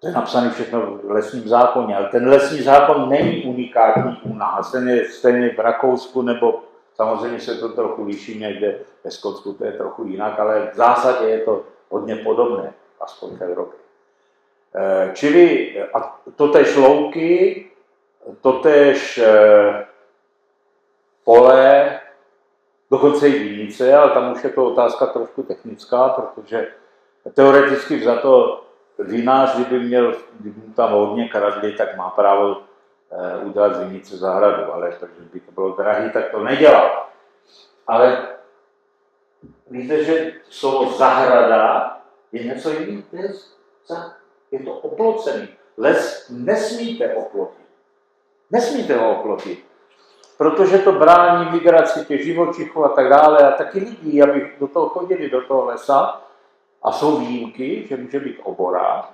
Speaker 1: To je napsané všechno v lesním zákoně, ale ten lesní zákon není unikátní u nás. Ten je stejně v Rakousku, nebo samozřejmě se to trochu liší někde ve Skotsku, to je trochu jinak, ale v zásadě je to hodně podobné, aspoň v Evropě. Čili totéž louky, totéž pole, dokonce i vinice, ale tam už je to otázka trošku technická, protože teoreticky vzato vinář, kdyby mu tam hodně kradli, tak má právo udělat z vinice zahradu, ale protože by to bylo drahý, tak to nedělal. Ale víte, že slovo zahrada je něco jiného, je to oplocený. Les nesmíte oplotit. Nesmíte ho oplotit, protože to brání migraci těch živočichů a tak dále a taky lidí, aby do toho chodili, do toho lesa. A jsou výjimky, že může být obora.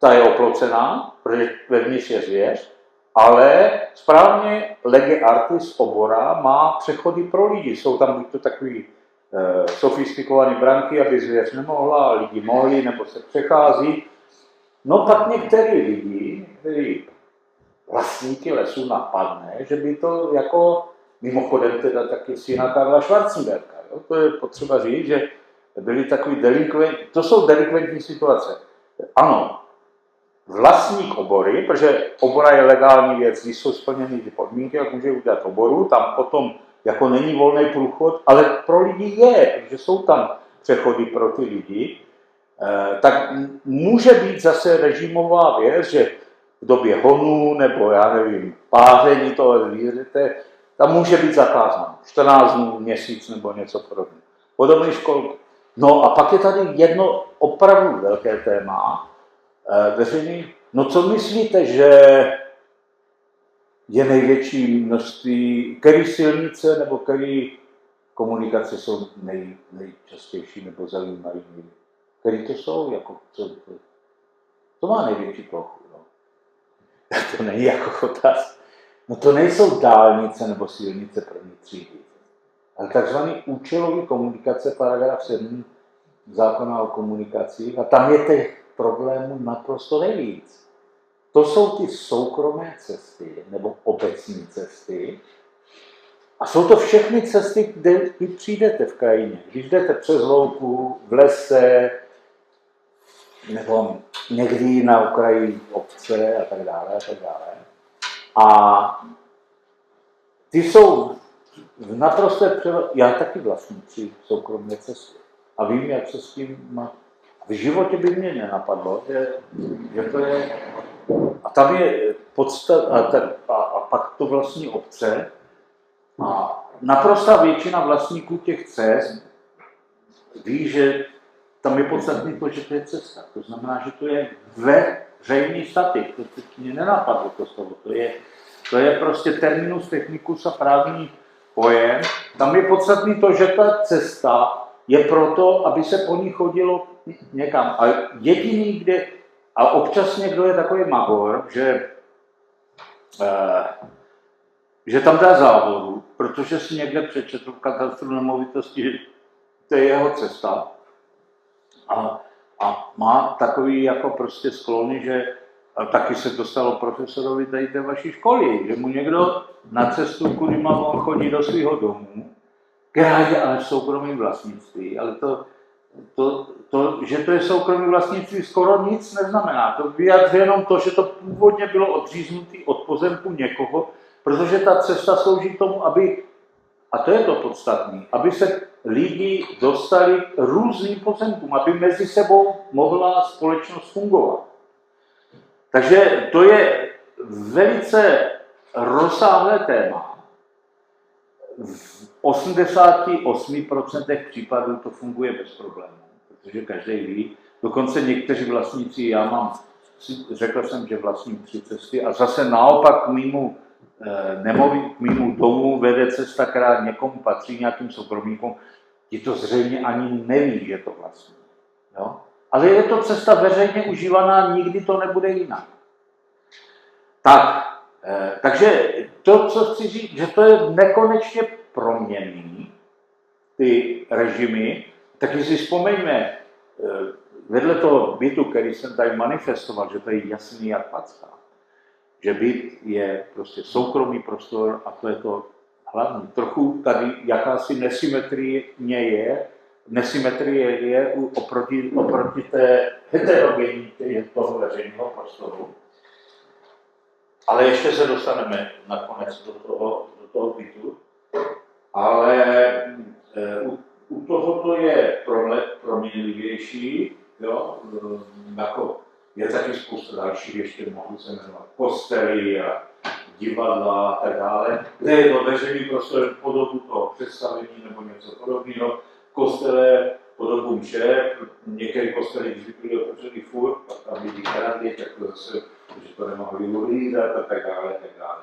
Speaker 1: Ta je oplocená, protože vevnitř je zvěř, ale správně lege artis obora má přechody pro lidi. Jsou tam buď to takový sofistikované branky, aby zvěř nemohla, a lidi mohli, nebo se přechází. No pak některý lidi, který vlastníky lesů napadne, že by to jako, mimochodem teda taky syna Karla Schwarzenberga, jo? To je potřeba říct, že byli takový delikventi, to jsou delikventní situace. Ano, vlastník obory, protože obora je legální věc, když jsou splněny ty podmínky, jak může udělat oboru, tam potom jako není volný průchod, ale pro lidi je, protože jsou tam přechody pro ty lidi, tak může být zase režimová věc, že v době honů nebo já nevím, páření toho zvířete, tam může být zakázáno 14 dnů, měsíc nebo něco podobného. Podobné školky. No a pak je tady jedno opravdu velké téma, veřejný. No co myslíte, že je největší množství, který silnice nebo který komunikace jsou nejčastější nebo zajímavé? Který to jsou? Jako, to má největší plochu. No. To není jako otázka. No to nejsou dálnice nebo silnice první třídy, ale takzvaný účelový komunikace, paragraf 7 zákona o komunikacích, a tam je těch problémů naprosto nejvíc. To jsou ty soukromé cesty nebo obecní cesty a jsou to všechny cesty, kde vy přijdete v krajině. Když jdete přes louku, v lese, nebo někdy na okraji obce a tak dále a tak dále. A ty jsou v naprosté převaze. Já taky vlastním 3 soukromé cesty. A vím, jak se s tím má. V životě by mě nenapadlo, že to je. A tam je a pak to vlastní obce. A naprostá většina vlastníků těch cest ví, že tam je podstatný to, že to je cesta. To znamená, že to je veřejný statik. To mě nenapadlo to slovo. To je prostě terminus technicus a právní pojem. Tam je podstatný to, že ta cesta je proto, aby se po ní chodilo někam. A jediný, kde, a občas někdo je takový magor, že tam dá závodu, protože si někde přečetl v katastru nemovitosti, že to je jeho cesta. A má takový jako prostě sklony, že taky se to stalo profesorovi tady té vaší školy, že mu někdo na cestu, kudy má on chodí do svého domu, která je ale v soukromém vlastnictví, ale že to je soukromé vlastnictví, skoro nic neznamená. To vyjadřuje jenom to, že to původně bylo odříznuté od pozemku někoho, protože ta cesta slouží tomu, aby, a to je to podstatné, aby se lidi dostali různým pozemkům, aby mezi sebou mohla společnost fungovat. Takže to je velice rozsáhlé téma. V 88% případů to funguje bez problémů, protože každý ví, dokonce někteří vlastníci, řekl jsem, že vlastním 3 cesty a zase naopak k mému domu vede cesta, která někomu patří, nějakým soukromníkům, ti to zřejmě ani neví, že to vlastní. Jo? Ale je to cesta veřejně užívaná, nikdy to nebude jinak. Takže to, co chci říct, že to je nekonečně proměnný, ty režimy, tak si vzpomeňme, vedle toho bytu, který jsem tady manifestoval, že to je jasný jak packa, že byt je prostě soukromý prostor a to je to hlavní. Trochu tady jakási nesymetrie je oproti té heterogenitě toho veřejného prostoru. Ale ještě se dostaneme nakonec do toho bytu. Ale u tohoto je proměnlivější, jo? Jako je taky spousta dalších, ještě mohu se jmenovat kostely a divadla a tak dále, kde je to veřejný prostor podobu toho představení nebo něco podobného. Kostele podobu mše, některé kostely, když byly otevřený furt, pak tam lidi kradli, tak to zase, že to nemohli uhlídat a tak dále, tak dále.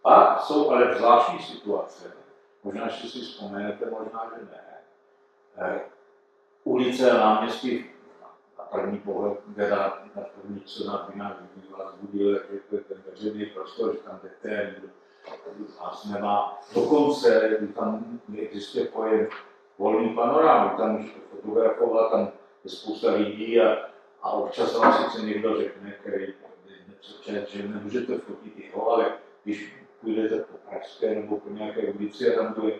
Speaker 1: Pak jsou ale zvláštní situace, možná, že si vzpomenete, možná, že ne. Ulice a náměstí na první pohled, na první, co na vás budil, jak je ten veřejný prostor, že tam jdete, vás nemá. Dokonce, tam existuje pojem volný panorámu, tam můžete fotografovat, tam je spousta lidí a občas vám sice někdo řekne, který že nemůžete fotit jeho, ale když půjdete po Pražské nebo po nějaké ulici a tam bude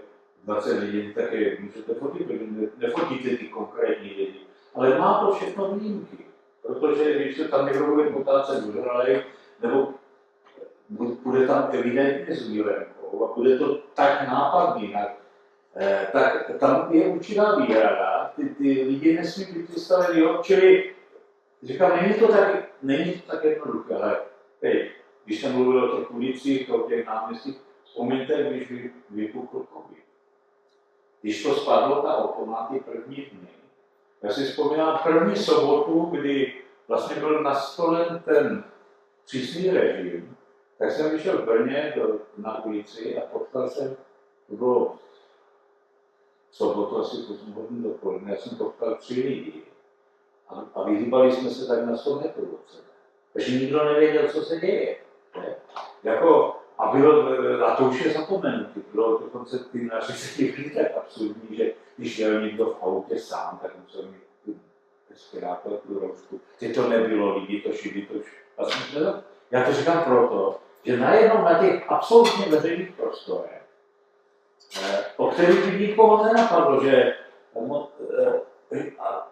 Speaker 1: 20 lidí, tak je můžete fotit, nefotíte ty konkrétní lidi. Ale má to všechno výjimky, protože když se tam někdo bude potácet do žralej, nebo bude tam evidentně s výlemkou a bude to tak nápadný, tak tam je určitá výhrada, ty lidi nesmí být vystaveni, čili říkám, není to tak jednoduché, ale když jsem mluvil o těch ulicích, o těch náměstích, vzpomeňte, když vypukl covid. Když to spadlo, ta opona, ty první dny. Já si vzpomínám první sobotu, kdy vlastně byl nastolen ten přísný režim, tak jsem vyšel v Brně na ulici a potkal jsem, to bylo v sobotu asi 8 hodin dopoledne, já jsem potkal 3 lidi a vyhýbali jsme se tak na 100 metrů od sebe. Takže nikdo nevěděl, co se děje. Ne? Jako, a to už je zapomenutý, bylo dokonce ty naši se tak absurdní, že když jel někdo v autě sám, tak musel mít tu respirátor, tu roušku. Že to nebylo lidi, to šili, to vlastně. Já to říkám proto, že najednou na těch absolutně veřejných prostorech, o kterých by nikoho nenapadlo, že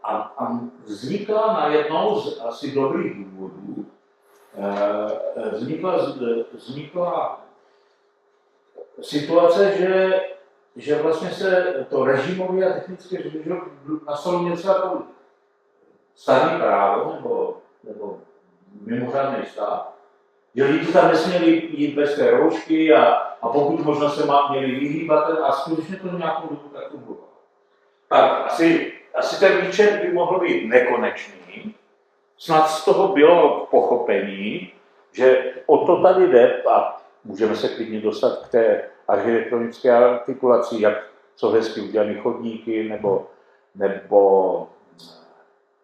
Speaker 1: a vznikla najednou z asi dobrých důvodů, vznikla situace, že vlastně se to režimově a technicky nastalo něco jako starý právo nebo mimořádný stav, že lidi tam nesměli jít bez té roušky a pokud možno se měli vyhýbat a skutečně to nějakou dobu tak fungovalo. Tak asi ten výčet by mohl být nekonečný, snad z toho bylo pochopení, že o to tady jde a můžeme se klidně dostat k té architektonické artikulaci, jak jsou hezky udělané chodníky nebo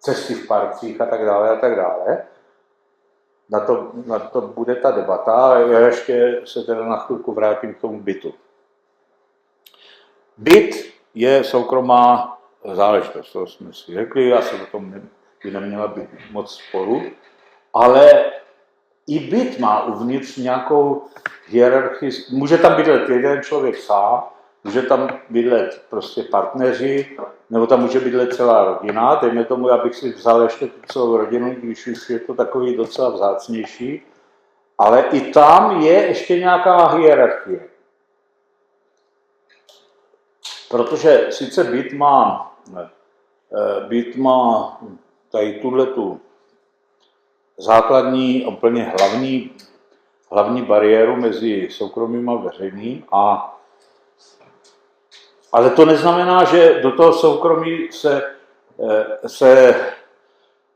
Speaker 1: cesty v parcích a tak dále a tak dále. Na to bude ta debata a já ještě se teda na chvilku vrátím k tomu bytu. Byt je soukromá záležitost, to jsme si řekli, asi o tom by neměla být moc sporu, ale i byt má uvnitř nějakou hierarchii, může tam bydlet jeden člověk sám, může tam bydlet prostě partneři, nebo tam může bydlet celá rodina, dejme tomu, já bych si vzal ještě tu celou rodinu, když už je to takový docela vzácnější, ale i tam je ještě nějaká hierarchie. Protože sice byt má tady tuhletu základní, úplně hlavní bariéru mezi soukromým a veřejným, ale to neznamená, že do toho soukromí se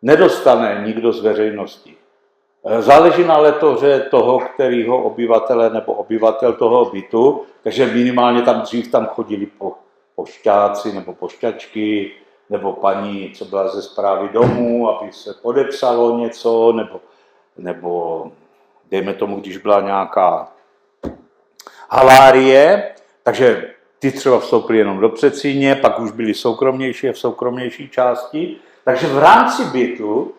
Speaker 1: nedostane nikdo z veřejnosti. Záleží na letoře toho, kterého obyvatele nebo obyvatel toho bytu, takže minimálně dřív tam chodili pošťáci nebo pošťačky, nebo paní, co byla ze správy domů, aby se podepsalo něco, nebo dejme tomu, když byla nějaká havárie, takže ty třeba vstoupily jenom do předsíně, pak už byly soukromnější a v soukromnější části. Takže v rámci bytu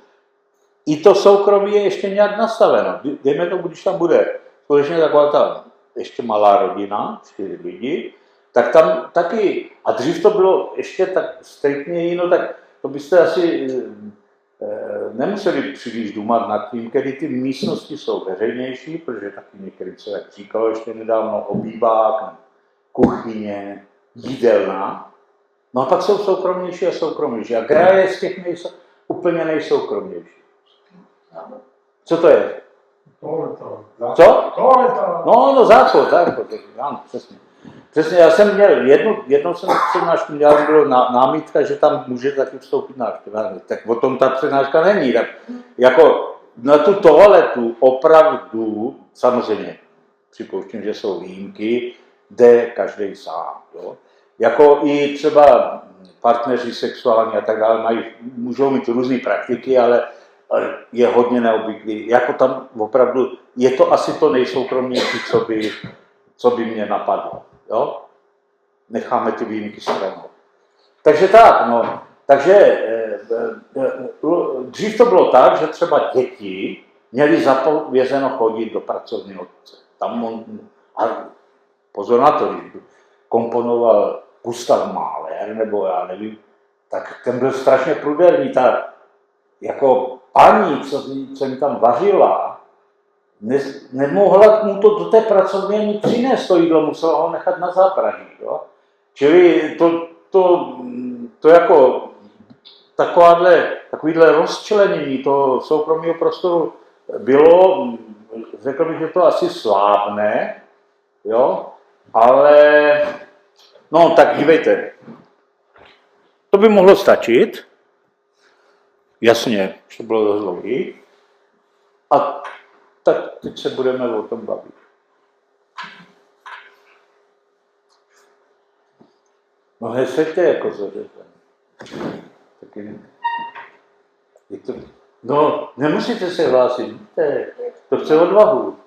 Speaker 1: i to soukromí je ještě nějak nastaveno. Dejme tomu, když tam bude skutečně taková ta ještě malá rodina, 4 lidi, tak tam taky, a dřív to bylo ještě tak striktně jino, tak to byste asi nemuseli příliš důmat nad tím, kdy ty místnosti jsou veřejnější, protože taky některým se jak říkalo ještě nedávno obývák, kuchyně, jídelna. No a pak jsou soukromnější a soukromnější. A která je z těch úplně nejsoukromnější? Co to je?
Speaker 3: Toaleta.
Speaker 1: Co?
Speaker 3: Toaleta.
Speaker 1: No, záchod, ano, přesně. Přesně, já jsem měl, jednou jsem přednášku měl, bylo námitka, že tam může taky vstoupit návštěva. Tak o tom ta přednáška není. Tak jako na tu toaletu opravdu, samozřejmě, připouštím, že jsou výjimky, jde každý sám. Jo? Jako i třeba partneři sexuální a tak dále můžou mít různé praktiky, ale je hodně neobvyklý. Jako tam opravdu, je to asi to nejsoukromnější, co by mě napadlo. Jo? Necháme ty výjimky stranou. Takže tak, no. Takže dřív to bylo tak, že třeba děti měly zapovězeno chodit do pracovního otce. A pozor na to, když komponoval Gustav Mahler, nebo já nevím, tak ten byl strašně prudérní. Ta jako paní, co mi tam vařila, nemohla mu to do té pracovny ani přinést, to jídlo, musela ho nechat na zápraží. Jo? Čili to jako takovýhle rozčlenění toho soukromého prostoru bylo, řekl bych, že to asi slábne, jo? Ale no tak dívejte, to by mohlo stačit. Jasně, už to bylo dost dlouhý. A tak teď se budeme o tom bavit. No hesete jako zařezen. Taky je to... No, nemusíte se hlásit, víte, to chce odvahu.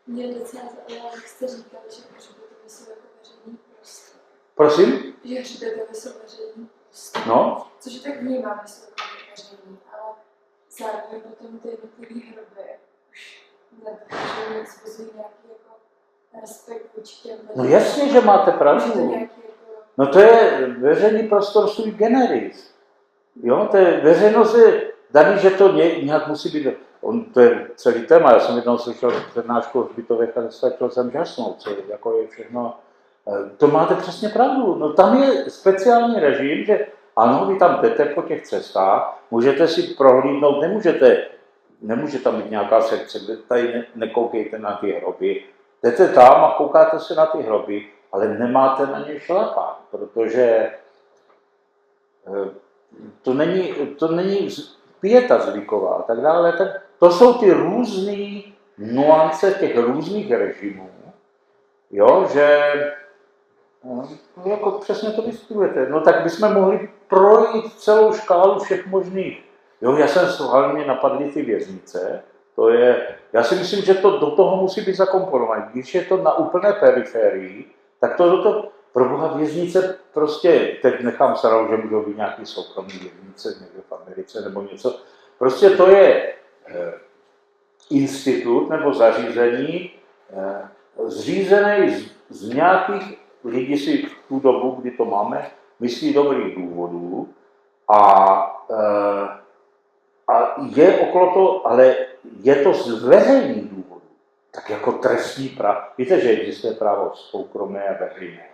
Speaker 4: Mě docela zaujalo, jak jste říkal, že hřbitovy jsou jako veřejný prostor.
Speaker 1: Prosím?
Speaker 4: Že hřbitovy jsou veřejný prostor.
Speaker 1: No,
Speaker 4: Což je tak vnímám, že jsou jako veřejný, ale zároveň potom ty jednotlivé hroby už nedokážou vzbuzují nějaký jako respekt vůči těm lidem.
Speaker 1: no jasně, že máte
Speaker 4: Už je to
Speaker 1: pravdu.
Speaker 4: nějaký jako...
Speaker 1: No to je veřejný prostor sui generis. Jo, to je veřejnost je daný, že to nějak musí být. To je celý téma. Já jsem jednou slyšel přednášku o hřbitovech a začal jsem žasnout, co jako je všechno. To máte přesně pravdu. No tam je speciální režim, že ano, vy tam jdete po těch cestách, můžete si prohlídnout, nemůže tam být nějaká sekce, kde tady nekoukejte na ty hroby. Jdete tam a koukáte se na ty hroby, ale nemáte na ně šlapat, protože to není pieta zvyková a tak dále. Tak to jsou ty různé nuance těch různých režimů, jo, že no, jako přesně to vystudujete. No tak bychom mohli projít celou škálu všech možných. Jo, já jsem schválně, mě napadly ty věznice, já si myslím, že to do toho musí být zakomponované. Když je to na úplné periferii, tak to pro boha věznice prostě, teď nechám starou, že můžou být nějaký soukromý věznice někde v Americe nebo něco. Prostě to je institut nebo zařízení zřízený z nějakých, lidi si v tu dobu, kdy to máme, myslí dobrých důvodů a je okolo toho, ale je to z veřejných důvodů, tak jako trestní právo. Víte, že existuje právo soukromé a veřejné.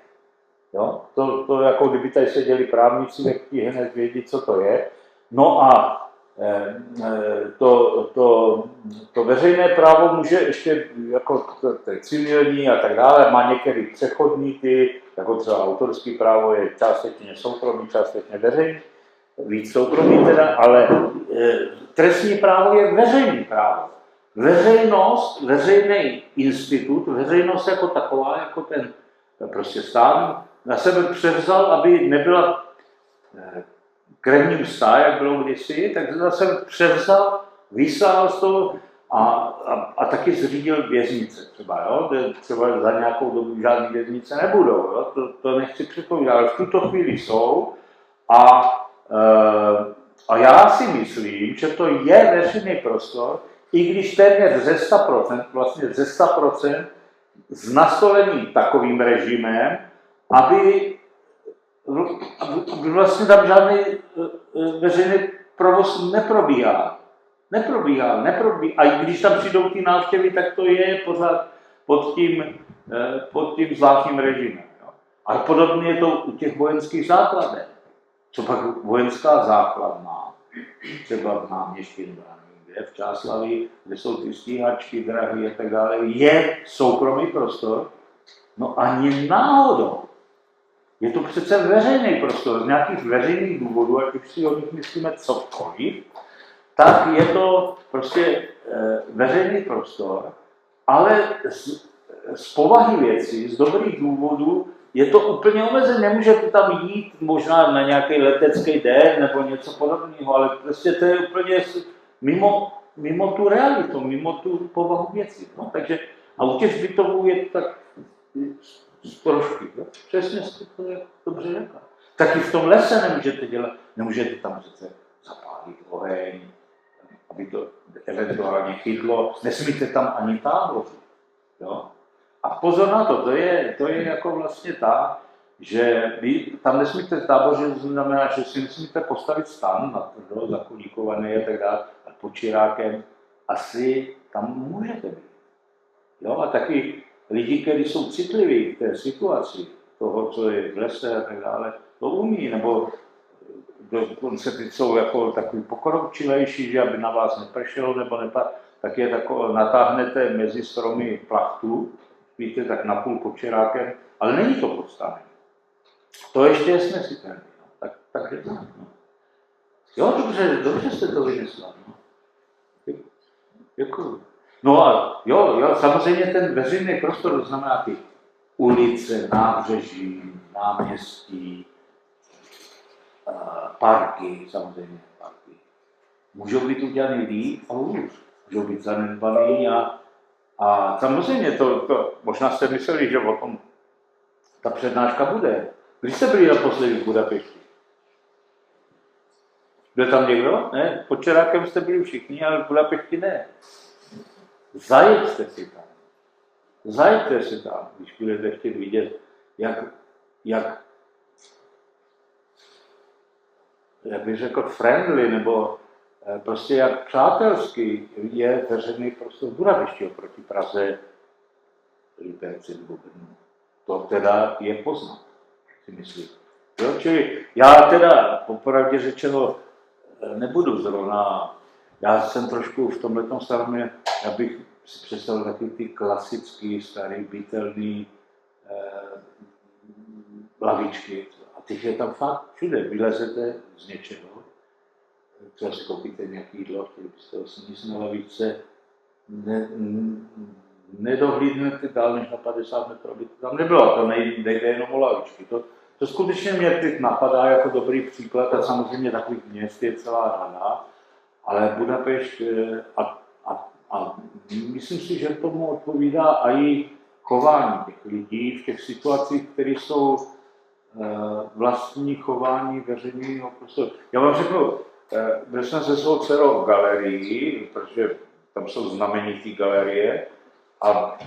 Speaker 1: Jo? To jako kdyby tady seděli právníci, tak ti hned vědí, co to je. No a to veřejné právo může ještě, jako to je civilní a tak dále, má některé přechodní ty, jako třeba autorský právo je částečně soukromý, částečně veřejný, víc soukromý teda, ale trestní právo je veřejný právo. Veřejnost, veřejný institut, veřejnost jako taková, jako ten prostě stát, na sebe převzal, aby nebyla krevním stá, jak bylo kdysi, tak zase převzal, vyslal z toho a taky zřídil věznice třeba, jo? Třeba za nějakou dobu žádné věznice nebudou, jo? To nechci předpovídat, ale v tuto chvíli jsou a já si myslím, že to je veřejný prostor, i když téměř ze 100%, vlastně ze 100% s nastolením takovým režimem, aby vlastně tam žádný veřejný provoz neprobíhá. A i když tam přijdou ty návštěvy, tak to je pořád pod tím zvláštním režimem. Jo. A podobně je to u těch vojenských základen. Co pak vojenská základna, třeba v Náměstí kde v Čáslavi, kde jsou ty stíhačky, drahy a tak dále, je soukromý prostor, no ani náhodou. Je to přece veřejný prostor, z nějakých veřejných důvodů, ať už si o nich myslíme cokoliv, tak je to prostě veřejný prostor, ale z povahy věcí, z dobrých důvodů, je to úplně omezené. Nemůžete tam jít možná na nějaký letecký den nebo něco podobného, ale prostě to je úplně mimo tu realitu, mimo tu povahu věcí. No, takže, a u těch zbytovů je to tak trošku, přesně jste to dobře řekla. Taky v tom lese nemůžete dělat, nemůžete tam přece zapálit oheň, aby to eventuálně chytlo, nesmíte tam ani tábořit. Jo? A pozor na to je jako vlastně tak, že vy tam nesmíte tábořit, znamená, že si nesmíte postavit stan na tvrdo, zakulíkovaný a tak dále, a pod čirákem asi tam můžete být. Jo? A taky lidi, kteří jsou citliví v té situaci, toho, co je v lese a tak dále, to umí, nebo dokonce ty jsou jako takový pokročilejší, že aby na vás nepršelo nebo tak je natáhnete mezi stromy plachtu, víte, tak napůl kočerákem, ale není to podstavené. To ještě je snesitelné. No. Takže no. Jo, dobře jste to vymyslel. No. Děkuju. No a jo, samozřejmě ten veřejný prostor, to znamená ty ulice, nábřeží, náměstí, parky, samozřejmě parky, můžou být udělaný líp a hůř. Můžou být zanedbaný a samozřejmě to možná jste mysleli, že o tom ta přednáška bude. Když jste byli naposledy v Budapešti? Byl tam někdo? Ne? Pod Čerákem jste byli všichni, ale v Budapešti ne. Zajeďte si tam, když budete chtět vidět, jak bych řekl, friendly, nebo prostě jak přátelský je veřejný prostor v Budapešti oproti Praze, Liberci nebo Brnu. To teda je poznat, si myslím. Jo? Čili já teda popravdě řečeno nebudu zrovna, já jsem trošku v tomhletom stavu, já bych si představil taky ty klasický, starý, bytelný lavičky. A těch je tam fakt všude. Vylezete z něčeho, třeba si koupíte nějaké jídlo, chtěli byste ho sníst na lavičce, nedohlídnete dál než na 50 metrů, aby to tam nebylo. To nejde jenom o lavičky. To skutečně mě teď napadá jako dobrý příklad a samozřejmě takových měst je celá řada, ale Budapešť a myslím si, že tomu odpovídá i chování těch lidí v těch situacích, které jsou vlastní chování veřejného prostoru. Já vám řeknu, byl jsem se svou dcerou v galerii, protože tam jsou znamenitý galerie a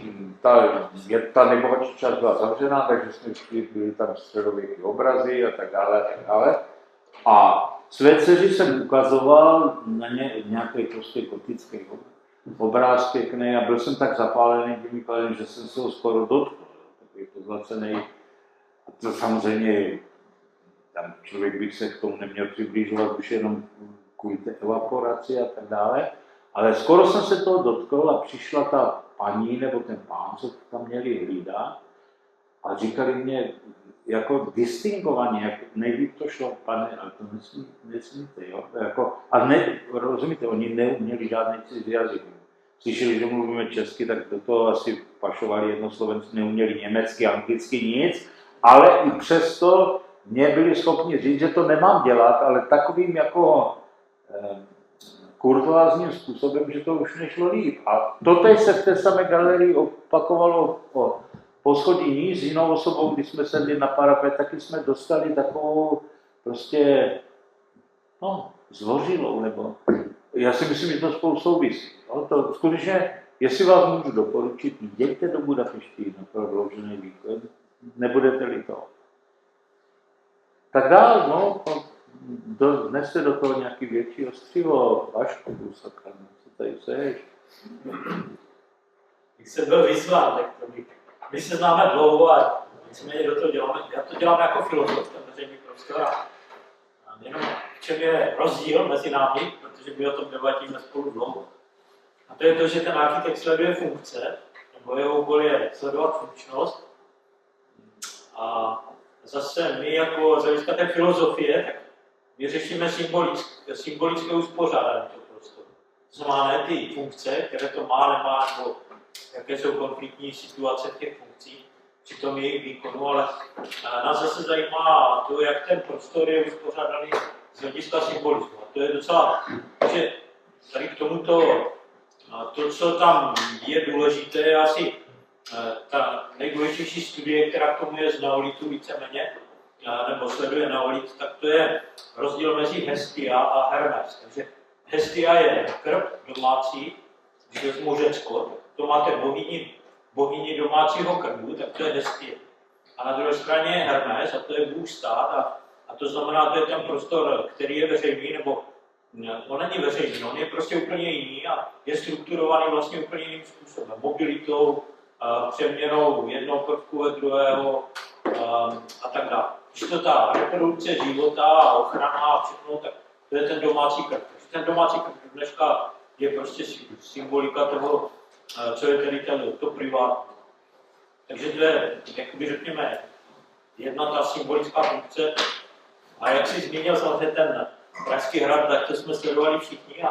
Speaker 1: ta nejbohatší část byla zavřená, takže jsme šli, byly tam středověké obrazy a tak dále. A své dceři jsem ukazoval na nějaký prostě gotický obráz pěkný a byl jsem tak zapálený tím výkladem, že jsem se ho skoro dotkl. Takový pozlacený. A to samozřejmě, tam člověk by se k tomu neměl přiblížovat už jenom kvůli té evaporaci a tak dále. Ale skoro jsem se toho dotkl a přišla ta paní nebo ten pán, co tam měli hlídat a říkali mě jako distingovaně, jak nejlíp to šlo, pane, ale to nesmíte, jo? Jako, a ne, rozumíte, oni neuměli žádný cizí jazyk. Slyšeli, že mluvíme česky, tak do toho asi pašovali jednoslovenci, neuměli německy, anglicky, nic, ale i přesto mě byli schopni říct, že to nemám dělat, ale takovým jako kurtoázním způsobem, že to už nešlo líp. A totež se v té samé galerii opakovalo o poschodí níž s jinou osobou, když jsme sedli na parapet, taky jsme dostali takovou prostě, zdvořilou, nebo já si myslím, že to spolu souvisí. No, to skutečně, jestli vás můžu doporučit, jděte do Budapešti na prodloužený víkend, nebudete-li to. Tak dál, dneste do toho nějaký větší ostřivo, Vašku, sakra, co tady seš?
Speaker 5: Když jsem byl vyzván, tak to bych. My se známe dlouho a nicméně do toho děláme. Já to dělám jako filozof, ten veřejný prostor. A jenom v čem je rozdíl mezi námi, protože my o tom debatíme spolu dlouho. A to je to, že ten architekt sleduje funkce, nebo jeho úkol je sledovat funkčnost. A zase my jako z hlediska té filozofie, tak my řešíme symbolické uspořádání toho prostoru. To znamená ne ty funkce, které to má, nemá, nebo jaké jsou konfliktní situace v těch funkcích při tom jejich výkonu, ale nás zase zajímá to, jak ten prostor je uspořádaný z hlediska symbolismu. A to je docela, že tady k tomuto, to, co tam je důležité, je asi ta nejdůležitější studie, která k tomu je z neolitu víceméně, nebo sleduje neolit, tak to je rozdíl mezi Hestia a Hermes. Takže Hestia je krb domácí, když vezmu Řecko, to máte bohyni domácího krbu, tak to je Hestie. A na druhé straně je Hermes, a to je bůh stát, a to znamená, to je ten prostor, který je veřejný, nebo on není veřejný, on je prostě úplně jiný a je strukturovaný vlastně úplně jiným způsobem. Mobilitou, přeměnou jednoho prvku ve druhého a tak dále. Když to ta reprodukce života a ochrana a všechno, tak to je ten domácí krb. Takže ten domácí krb dneška je prostě symbolika toho, co je tedy to privátní. Takže to je, jakoby řekněme, jedna ta symbolická funkce. A jak jsi zmínil samozřejmě ten Pražský hrad, tak to jsme sledovali všichni.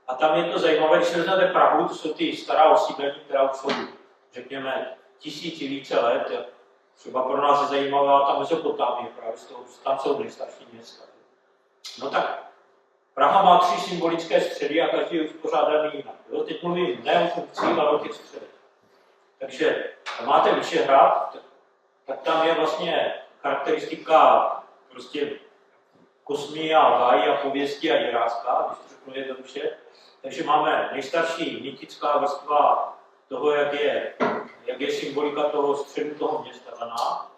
Speaker 5: A tam je to zajímavé, když vezmete Prahu, to jsou ty stará osídlení, která už jsou, řekněme, tisíci více let. Třeba pro nás je zajímavá ta Mezopotámie, právě z toho, tam jsou nejstarší města. No tak Praha má 3 symbolické středy a každý je uspořádaný jinak. Jo? Teď mluvím ne o funkcích, ale o těch středech. Takže máte Vyšehrad, tak tam je vlastně charakteristika prostě kosmy a gájí a pověsti a děrácká, když to řeknu jednoduše. Takže máme nejstarší mýtická vrstva toho, jak je symbolika toho středu toho města daná.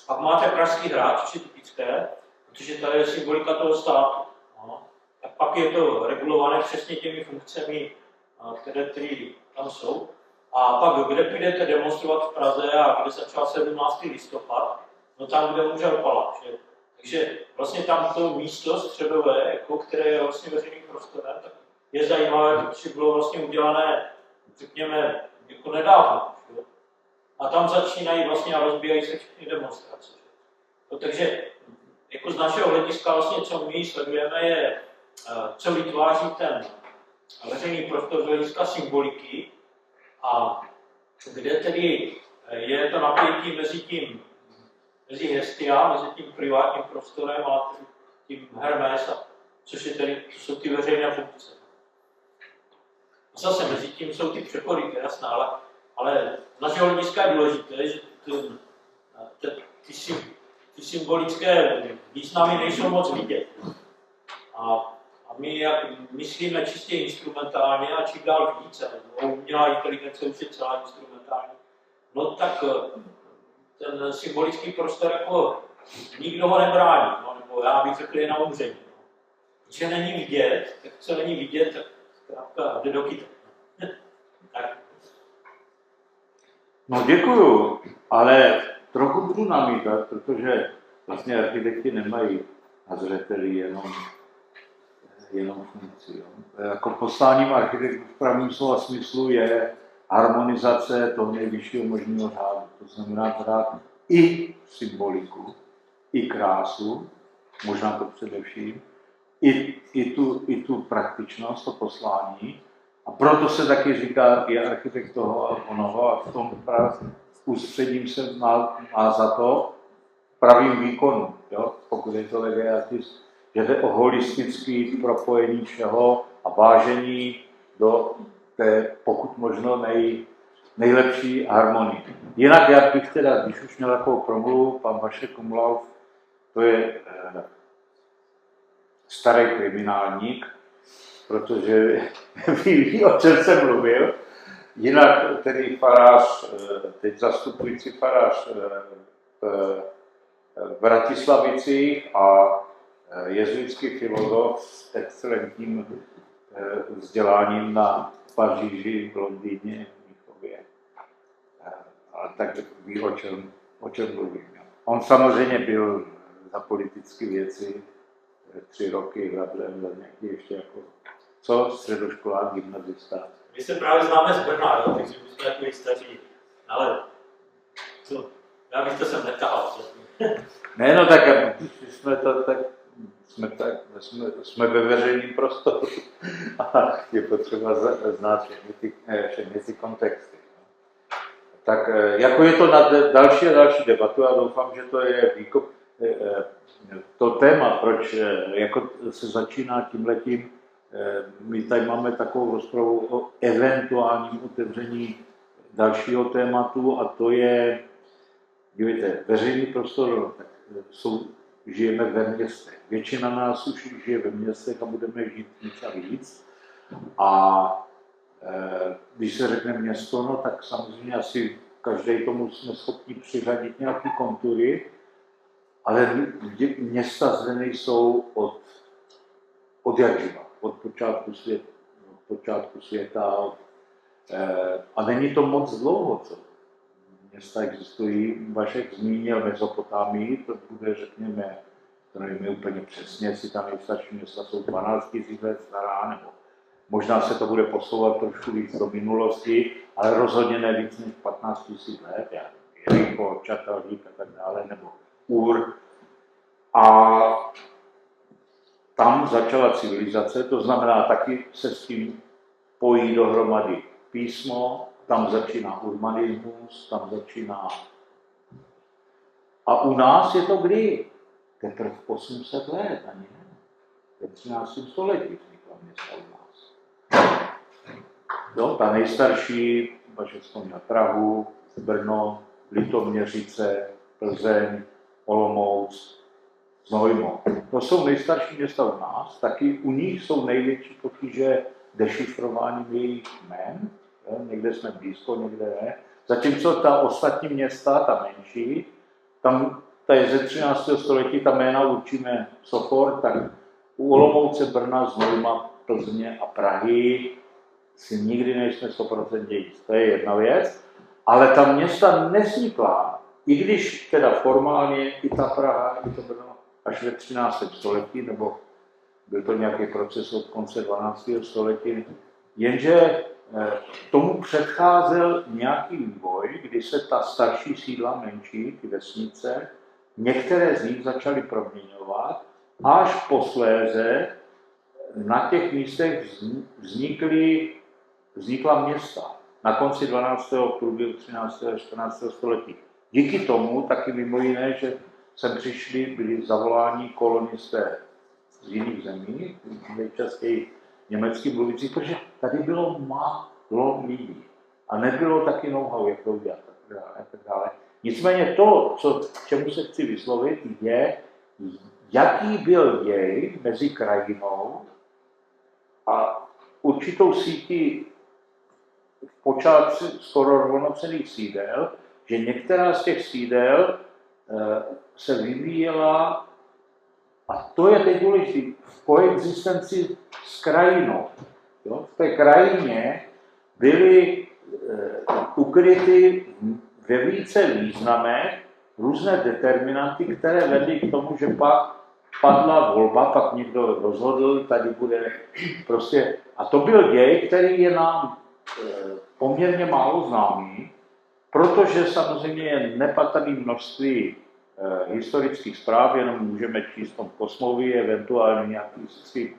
Speaker 5: Pak máte Pražský hrad, což je typické, protože to je symbolika toho státu. No. Tak pak je to regulované přesně těmi funkcemi, které tam jsou. A pak, kde půjdete demonstrovat v Praze a kde začal 17. listopad, no tam, kde umřel Palach. Takže vlastně tam to místo středové, jako, které je vlastně veřejným prostorem, tak je zajímavé, protože bylo vlastně udělané, řekněme, jako nedávno. Že? A tam začínají vlastně a rozbíjají se všechny demonstrace. No, takže jako z našeho hlediska vlastně, co my sledujeme, je, co vytváří ten veřejný prostor z hlediska symboliky a kde tedy je to napětí mezi Hestia, mezi tím privátním prostorem a tím Hermes, což je tedy, to jsou ty veřejné funkce. A zase mezi tím jsou ty přechody, to je jasné, ale z našeho hlediska je důležité, že ty symbolické významy nejsou moc vidět. A my jak myslíme čistě instrumentálně a čím dál více, umělá inteligence už je celá instrumentální, no tak ten symbolický prostor jako nikdo ho nebrání, no, nebo já bych řekl je na umření. No. Protože není vidět, tak co není vidět, tak zkrátka jde do kytek. Tak.
Speaker 1: No děkuju, ale trochu budu namítat, protože vlastně architekti nemají na zřeteli jenom funkci. Jo. Jako posláním architektů v pravém slova smyslu je harmonizace toho nejvyššího možného řádu. To znamená teda i symboliku, i krásu, možná to především, i tu praktičnost, to poslání. A proto se taky říká, je architekt toho a onoho a v tom ústředím se má za to pravým výkonu, jo? Pokud je to lege artist, že jde o holistický propojení všeho a vážení do té pokud možno nejlepší harmonie. Jinak já bych teda, když už měl takovou promluvu, pan Vašek Kumlauf, to je starý kriminálník, protože ví, o čem jsem mluvil. Jinak tedy farář, teď zastupující farář v Bratislavicích a jezuitský filozof s excelentním vzděláním na Paříži, v Londýně, v Mnichově. A tak ví, o čem mluvím. On samozřejmě byl za politické věci 3 roky hradlem, za nějaký ještě jako středoškolák, gymnazista.
Speaker 5: My se právě známe z Brna, jo, takže my jsme takový staří, ale co, já bych to sem netahal.
Speaker 1: Ne, no tak jsme ve veřejném prostoru a je potřeba znát všechny ty kontexty. Tak jako je to na další a další debatu a doufám, že to je to téma, proč jako se začíná tímhletím. My tady máme takovou rozpravu o eventuálním otevření dalšího tématu a to je, dívejte, veřejný prostor, tak žijeme ve městech. Většina nás už žije ve městech a budeme žít víc a víc. A když se řekne město, no tak samozřejmě asi každý tomu jsme schopni přiřadit nějaké kontury, ale města zde nejsou od jak živa. Od počátku světa. A není to moc dlouho, co města existují. Vašek zmínil Mezopotámii, to bude, řekněme, to nevíme úplně přesně, jestli tam nejstarší města jsou 12 000 let stará, nebo možná se to bude posouvat trošku víc do minulosti, ale rozhodně ne víc než 15 000 let, Jericho, Čatalník a tak dále, nebo Ur. A tam začala civilizace, to znamená taky se s tím pojí dohromady písmo, tam začíná urbanismus, tam začíná... A u nás je to kdy? Teprve 800 let, ani ne. Ve 13. století vznikla města u nás. Jo, ta nejstarší, vaše vzpomněl Prahu, Brno, Litoměřice, Plzeň, Olomouc, Znojmo. To jsou nejstarší města u nás, taky u nich jsou největší potíže dešifrováním jejich jmen. Někde jsme blízko, někde ne. Zatímco ta ostatní města, ta menší, tam ta je ze 13. století, ta jména určíme Sochor, tak u Olomouce, Brna, Znojma, Plzně a Prahy si nikdy nejsme 100% jist. To je jedna věc. Ale ta města nevznikla, i když teda formálně i ta Praha, i to Brno až ve 13. století, nebo byl to nějaký proces od konce 12. století, jenže tomu předcházel nějaký vývoj, kdy se ta starší sídla menší, ty vesnice, některé z nich začaly proměňovat, až posléze na těch místech vznikla města na konci 12. průběhu 13. a 14. století. Díky tomu taky mimo jiné, že sem přišli, byli zavoláni kolonisté z jiných zemí, nejčastěji německy mluvící, protože tady bylo málo lidí a nebylo taky know-how, jak to udělat a tak dále. Nicméně to, čemu se chci vyslovit, je, jaký byl děj mezi krajinou a určitou sítí v počátku skoro rovnocenných sídel, že některá z těch sídel se vyvíjela, a to je teď důležité, v koexistenci s krajinou. Jo? V té krajině byly ukryty ve více významech různé determinanty, které vedly k tomu, že pak padla volba, pak někdo rozhodl, tady bude prostě... A to byl děj, který je nám poměrně málo známý, protože samozřejmě je nepatrné množství historických zpráv, jenom můžeme číst v tom Kosmovi, eventuálně nějaký střih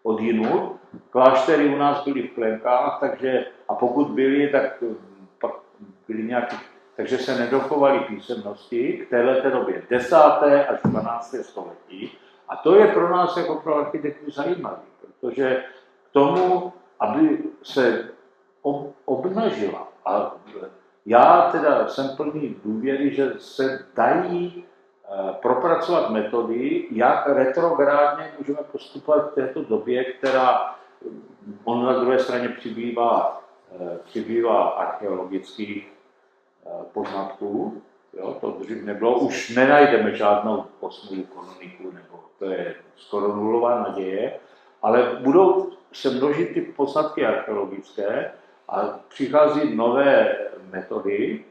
Speaker 1: od jinut. Kláštery u nás byly v Plenkách, takže, a pokud byly, tak pak byly nějaký, takže se nedochovaly písemnosti k této době 10. až 12. století. A to je pro nás jako pro architekty zajímavé, protože k tomu, aby se obnažila, a já teda jsem plný důvěry, že se dají propracovat metody, jak retrográdně můžeme postupovat v této době, která on na druhé straně přibývá archeologických poznatků. Jo, to dřív nebylo, už nenajdeme žádnou osmou koloniku, nebo to je skoro nulová naděje, ale budou se množit ty poznatky archeologické a přichází nové metody,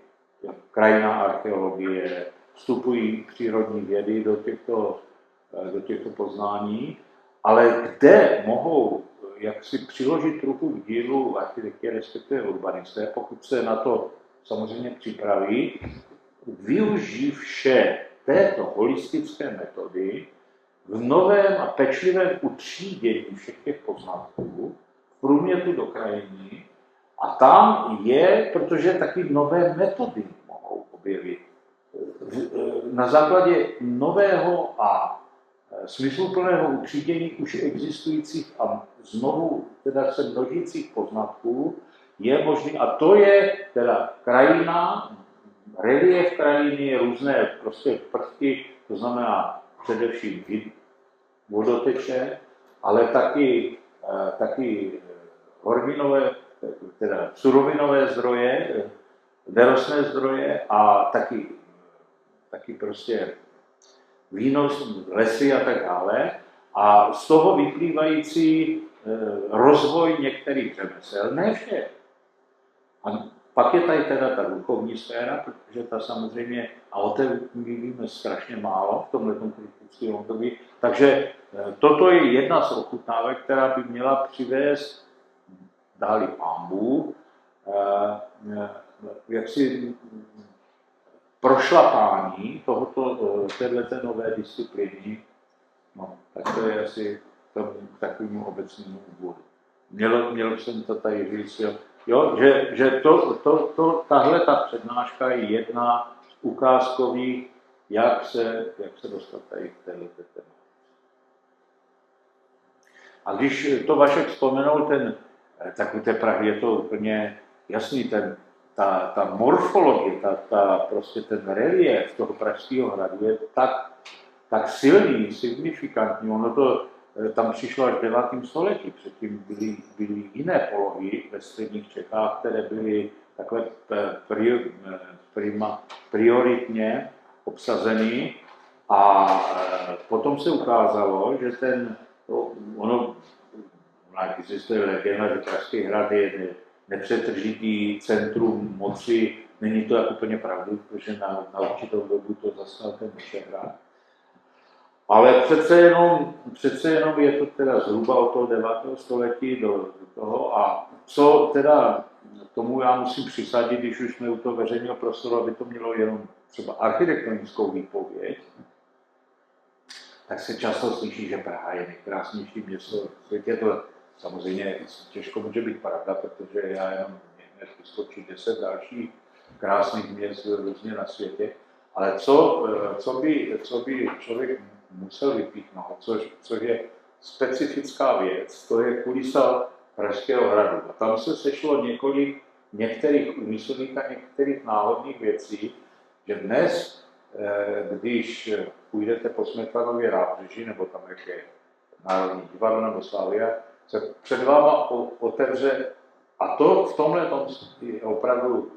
Speaker 1: jak krajinná archeologie, vstupují přírodní vědy do těchto poznání, ale kde mohou jak si přiložit ruku k dílu architekti, respektive urbanisté, pokud se na to samozřejmě připraví, využívše této holistické metody v novém a pečlivém utřídění všech těch poznatků, v průměru do krajiny, a tam je, protože taky nové metody mohou objevit. Na základě nového a smysluplného utřídění už existujících a znovu teda se množících poznatků je možný, a to je teda krajina, relief krajiny, různé prostě prvky, to znamená především vodoteče, ale taky horninové, teda surovinové zdroje, nerostné zdroje a taky prostě výnos, lesy a tak dále. A z toho vyplývající rozvoj některých řemesel, ne vše. A pak je tady teda ta duchovní sféra, protože ta samozřejmě, a o té víme strašně málo v tomhle kritickém období. Takže toto je jedna z ochutnávek, která by měla přivést, dáli Pán Bůh, jaksi prošlapání této nové disciplíny No, tak to je asi k takovému obecnému úvodu. Měl jsem to tady říct, jo, že tahle ta přednáška je jedna z ukázkových, jak se dostat tady k této tématu. A když to Vašek vzpomenul, tak u té Prahy je to úplně jasný, ta morfologie, prostě ten relief toho Pražského hradu je tak silný, signifikantní. Ono to tam přišlo až v 9. století. Předtím byly jiné polohy ve středních Čechách, které byly takhle prioritně obsazeny. A potom se ukázalo, že ono existuje legenda, že Pražský hrad je nepřetržitý centrum moci. Není to tak úplně pravdu, protože na určitou dobu to zastal ten Vyšehrad. Ale přece jenom je to teda zhruba od toho 9. století do toho. A co teda tomu já musím přisadit, když už jsme u toho veřejného prostoru, aby to mělo jenom třeba architektonickou výpověď, tak se často slyší, že Praha je nejkrásnější město v světě. To samozřejmě těžko může být pravda, protože já jenom vyskočím 10 dalších krásných měst různě na světě. Ale co by člověk musel vypíchnout, což je specifická věc, to je kulisa Pražského hradu. A tam se sešlo některých úmyslných a některých náhodných věcí, že dnes, když půjdete po Smetanově nábřeží, nebo tam, jak je Národní divadlo nebo Slavia, se před váma otevře, a to v tomhle je opravdu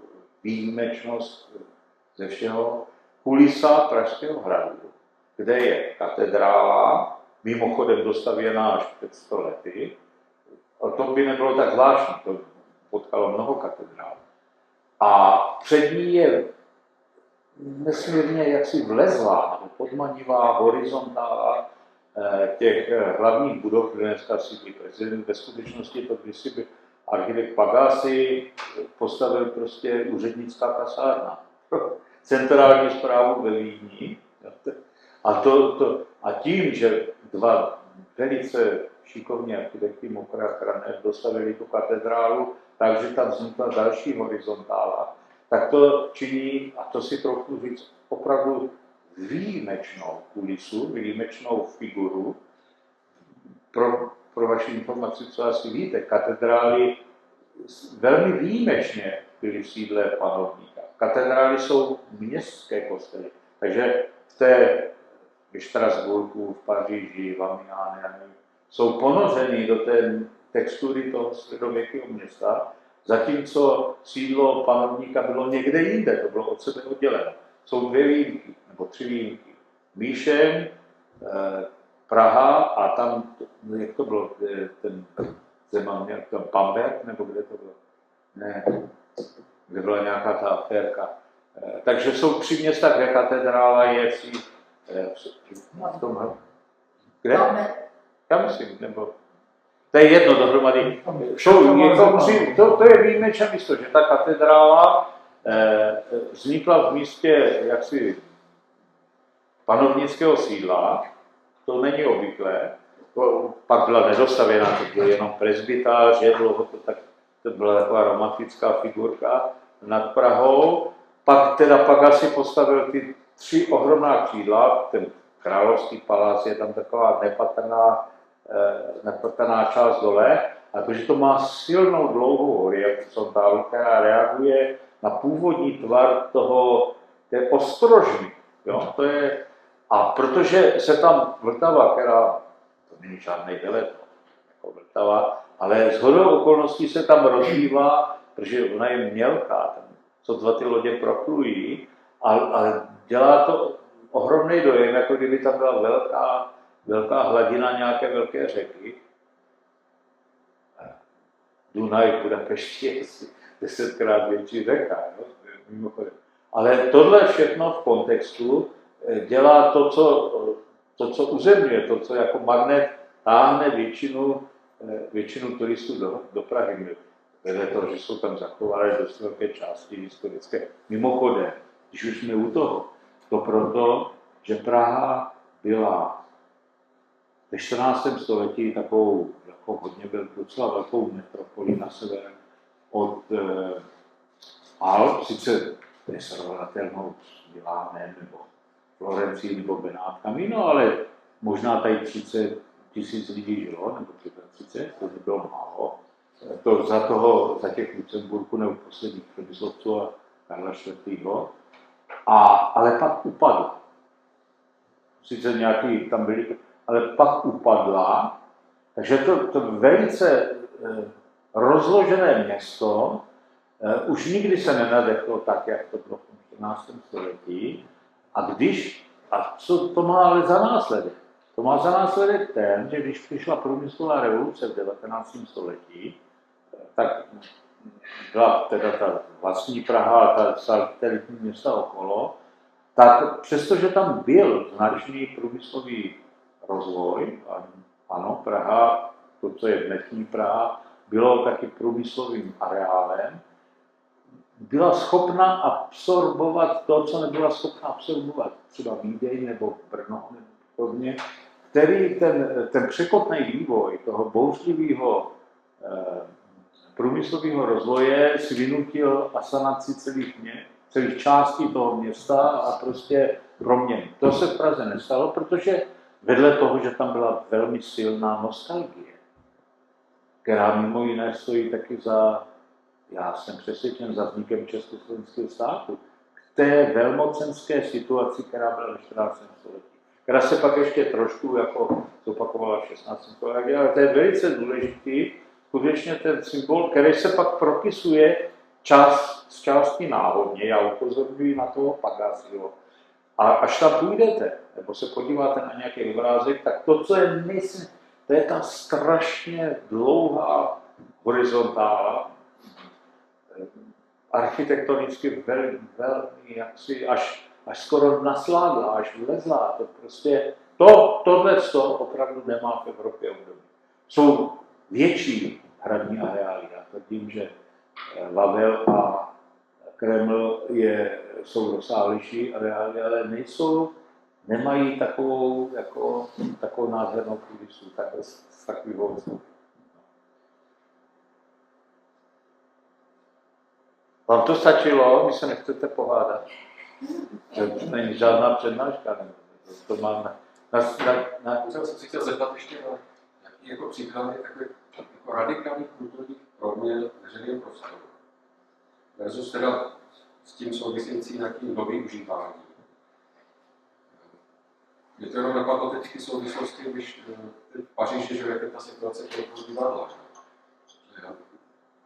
Speaker 1: výjimečnost ze všeho, kulisa Pražského hradu, kde je katedrála, mimochodem dostavěná až před 100 lety. A to by nebylo tak zvláštní, to potkalo mnoho katedrál. A před ní je nesmírně jaksi vlezlá, nebo podmanivá horizontála těch hlavních budov, kde dneska sídlí prezident. Ve skutečnosti to kdysi by architekt Pagasi postavil prostě úřednická kasárna. Centrální správu ve Vídni. A tím, že dva velice šikovní architekti Mokra a Kraner dostavili tu katedrálu, takže tam vznikla další horizontála, tak to činí, a to si trochu říct, opravdu výjimečnou kulisu, výjimečnou figuru. Pro vaši informaci, co asi víte, katedrály velmi výjimečně byly v sídle panovníka. Katedrály jsou městské kostely, takže v Štrasburku, v Paříži, v Amiens, jsou ponořeny do té textury toho středověkého města, zatímco sídlo panovníka bylo někde jinde, to bylo od sebe odděleno. Jsou 2 výjimky, nebo 3 výjimky. Míšeň, Praha a tam, jak to bylo, ten Zeman měl tam Bamberg, nebo kde to bylo? Ne, kde byla nějaká ta aférka. Takže jsou 3 města, kde katedrála je v tomhle. Kde? Já myslím, nebo... To je jedno dohromady. To je výjimečné místo, že ta katedrála vznikla v místě jaksi panovnického sídla, to není obvyklé, pak byla nedostavěná, to byl jenom presbytář, dlouho to byla taková romantická figurka nad Prahou, pak asi postavil ty 3 ohromná křídla, ten královský palác je tam taková nepatrná část dole, a protože to má silnou dlouhou horizontálu, která reaguje na původní tvar té ostrožny. Jo? A protože se tam Vltava, která, to není žádný velet, jako Vltava, ale shodou okolností se tam rozbývá, protože ona je mělká, tam sotva ty lodě proplují, ale dělá to ohromný dojem, jako kdyby tam byla velká hladina nějaké velké řeky. Dunaj v Budapešti je asi 10krát větší řeka, jo? Mimochodem. Ale tohle všechno v kontextu dělá to, co uzemňuje, to, co jako magnet táhne většinu turistů do Prahy. Vedle toho, že jsou tam zachovány dost velké části historické. Mimochodem, když už jsme u toho, to proto, že Praha byla ve 14. století takovou jako hodně docela velkou metropolí na sever od Alp, sice nesrovnatelnou s Milánem nebo Florencií nebo Benátkami, no ale možná tady 30 000 lidí žilo, nebo 35, to nebylo málo. To za těch Lucemburků nebo posledních Přemyslovců a Karla IV. Ale pak upadla. Sice nějaký tam byli, ale pak upadla. Takže to velice rozložené město už nikdy se nenadechlo tak, jak to bylo v 14. století. A co to má ale za následek? To má za následek ten, že když přišla průmyslová revoluce v 19. století, tak byla teda ta vlastní Praha a ta satelitní města okolo, tak přestože tam byl značný průmyslový rozvoj, ano, Praha, to, co je dnešní Praha, bylo taky průmyslovým areálem, byla schopna absorbovat to, co nebyla schopna absorbovat třeba Vídeň nebo Brno nebo podobně, který ten překotný vývoj toho bouřlivého průmyslového rozvoje si vynutil asanaci celých částí toho města a prostě proměn. To se v Praze nestalo, protože vedle toho, že tam byla velmi silná nostalgie, která mimo jiné stojí taky já jsem přesvědčen, za vznikem Československého státu, k té velmocenské situaci, která byla ve 14. století, která se pak ještě trošku jako zopakovala v 16. století, ale to je velice důležitý, skutečně ten symbol, který se pak propisuje z části náhodně, já upozorňuji na toho Pagasio. A až tam půjdete, nebo se podíváte na nějaký obrázek, tak to, co je to je ta strašně dlouhá horizontála, architektonicky velmi jaksi až skoro nasládla, až vlezlá. To prostě, tohle opravdu nemá v Evropě období. Jsou větší hradní areály. Já tvrdím, že Vavel a Kreml jsou rozsáhlejší areály, ale nemají takovou nádhernou kulisu, s takovým vzduchem. Vám to stačilo? Vy se nechcete pohádat? To není žádná přednáška, nebo to mám
Speaker 2: Já jsem si chtěl zeptat ještě na nějaký jako příklady takových jako radikálních kulturních proměn veřejného prostoru. Versus teda s tím související nějakým novým užívání. Mě to jenom napadlo teď v souvislosti, když v Paříži, že jak je ta situace toho divadla.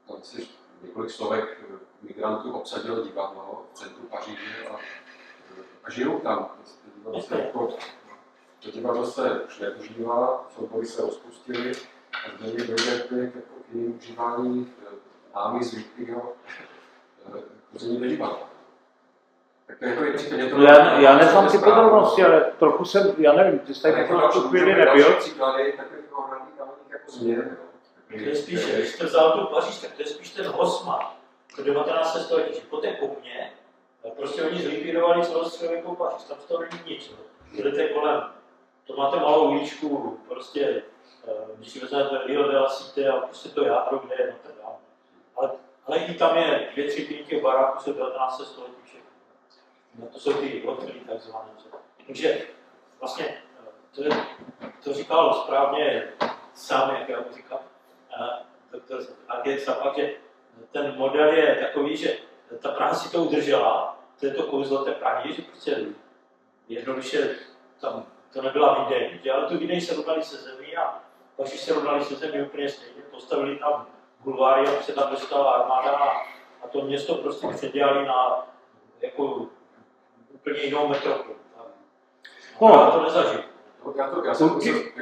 Speaker 2: Tam si několik stovek migrantů obsadilo divadlo v centru Paříže a žijou tam. To divadlo se už neužívá, soubory se rozpustily a zřejmě dojde k jiným užívání námi zvyklého chození do divadla. Tak to je jako případně to...
Speaker 1: Já neznám ty podrobnosti, ale trochu já nevím, ty jste jako na tu chvíli nebyl.
Speaker 2: Příklady takových radikálních jako změn.
Speaker 5: To je spíš, když jste vzal tu Paříž, tak to je spíš ten Haussmann, to 19. století, že po té kopně, prostě oni zlikvidovali celostředověkou Paříž, tam z toho není nic. Jdete kolem, to máte malou uličku, prostě, když si vezmete Rio de la Cité a prostě to jádro, kde je Notre Dame. Ale i tam je 2-3 těch baráků, jsou 19. století všechno. No, to jsou ty hotlí takzvané. Takže vlastně to říkal správně sám, jak já mu říkám, doktor Argensa, že ten model je takový, že ta Praha si to udržela, to je to kouzlo té Prahy, že prostě jednoduše tam to nebyla Vídeň, ale tu Vídeň se rovnali se zemí a Paříž se rovnali se zemí úplně stejně, postavili tam bulváry, aby se tam dostala armáda a to město prostě předělali na jako úplně jinou metropolu. Já to nezažil.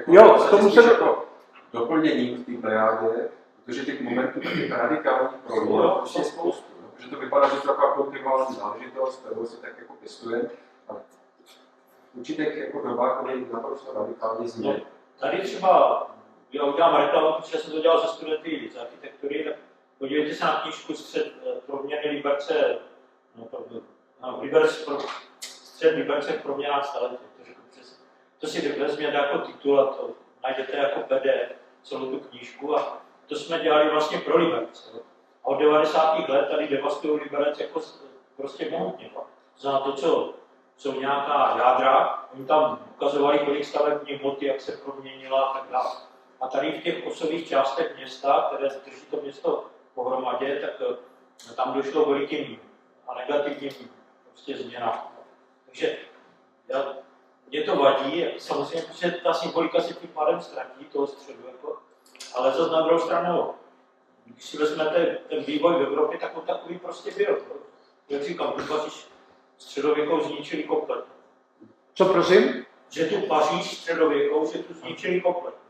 Speaker 2: Já jsem jako doplnění v té plejádě, protože těch momentů taky radikální proměn prostě je spoustu. Protože to vypadá, že to je taková kontinuální záležitost, kterou si tak jako pěstuje. A v určitých jako dobách je naprosto radikální změn.
Speaker 5: Tady třeba, já udělám reklamu, protože jsem to dělal se studenty z architektury, tak podívejte se na knížku Střed proměny Liberce, Střed Liberce v proměnách staletí. To si vezměte jako titul a to najdete jako PDF celou tu knížku a to jsme dělali vlastně pro Liberec. A od 90. let tady devastují Liberec jako prostě mohutně. Za to, co jsou nějaká jádra, oni tam ukazovali, kolik stavební hmoty, jak se proměnila a tak dále. A tady v těch osových částech města, které drží to město pohromadě, tak tam došlo k velikým a negativním prostě změnám. Takže mě to vadí, samozřejmě, protože ta symbolika se tím pádem ztratí, toho středu, jako, ale zase na druhou stranu, když si vezmete ten vývoj v Evropě, tak on takový prostě byl. Jak říkám, tu Paříž středověkou zničili kompletně.
Speaker 1: Co prosím?
Speaker 5: Že tu Paříž středověkou, že tu zničili kompletně.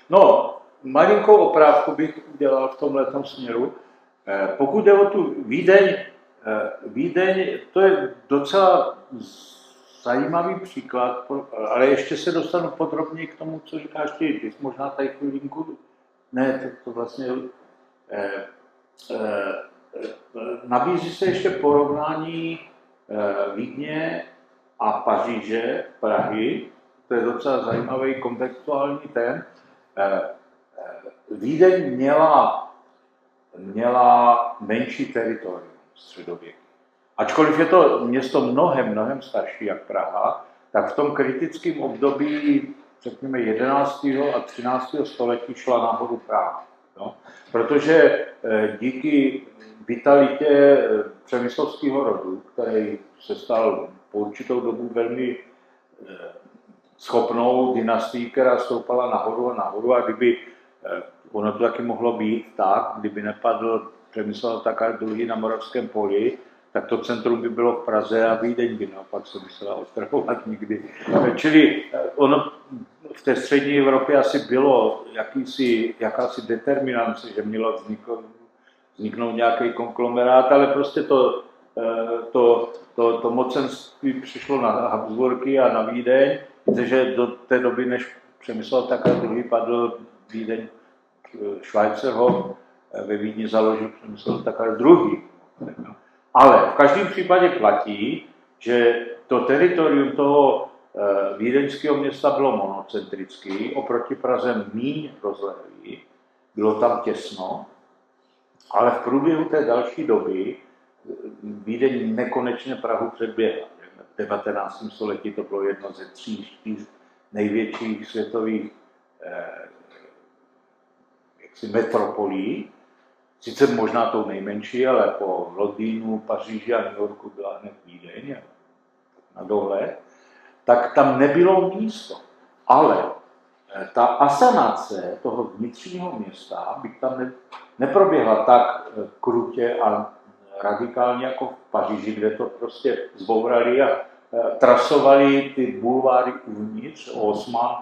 Speaker 1: No, malinkou oprávku bych udělal v tomhletom směru. Pokud jde o tu Vídeň, to je docela zajímavý příklad, ale ještě se dostanu podrobněji k tomu, co říkáš ty. Ty možná tady chvilinku, ne, to vlastně nabízí se ještě porovnání Vídně a Paříže, Prahy. To je docela zajímavý kontextuální ten. Vídeň měla menší teritorium středověku. Ačkoliv je to město mnohem starší jak Praha, tak v tom kritickém období, řekněme 11. a 13. století šla nahoru Praha. No? Protože díky vitalitě přemyslovského rodu, který se stal po určitou dobu velmi schopnou dynastií, která stoupala nahoru a kdyby ono to taky mohlo být tak, kdyby nepadl Přemysl Otakar II. Na Moravském poli, tak to centrum by bylo v Praze a Vídeň by naopak se musela odtrhovat nikdy. Čili ono v té střední Evropě asi bylo jakási determinance, že mělo vzniknout nějaký konglomerát, ale prostě to mocenství přišlo na Habsburky a na Vídeň, protože do té doby, než Přemysl Otakar II. Padl, Vídeň Schweizerhof ve Vídni založil Přemysl Otakar II. Ale v každém případě platí, že to teritorium toho vídeňského města bylo monocentrický, oproti Praze míň rozlehlý, bylo tam těsno, ale v průběhu té další doby Vídeň nekonečně Prahu předběhla. V 19. století to bylo jedno ze 3-4 největších světových metropolí, sice možná tou nejmenší, ale po Londýnu, Paříži a New Yorku byla hned Vídeň na dohled, tak tam nebylo místo. Ale ta asanace toho vnitřního města by tam neproběhla tak krutě a radikálně jako v Paříži, kde to prostě zbourali a trasovali ty bulváry uvnitř, Haussmann,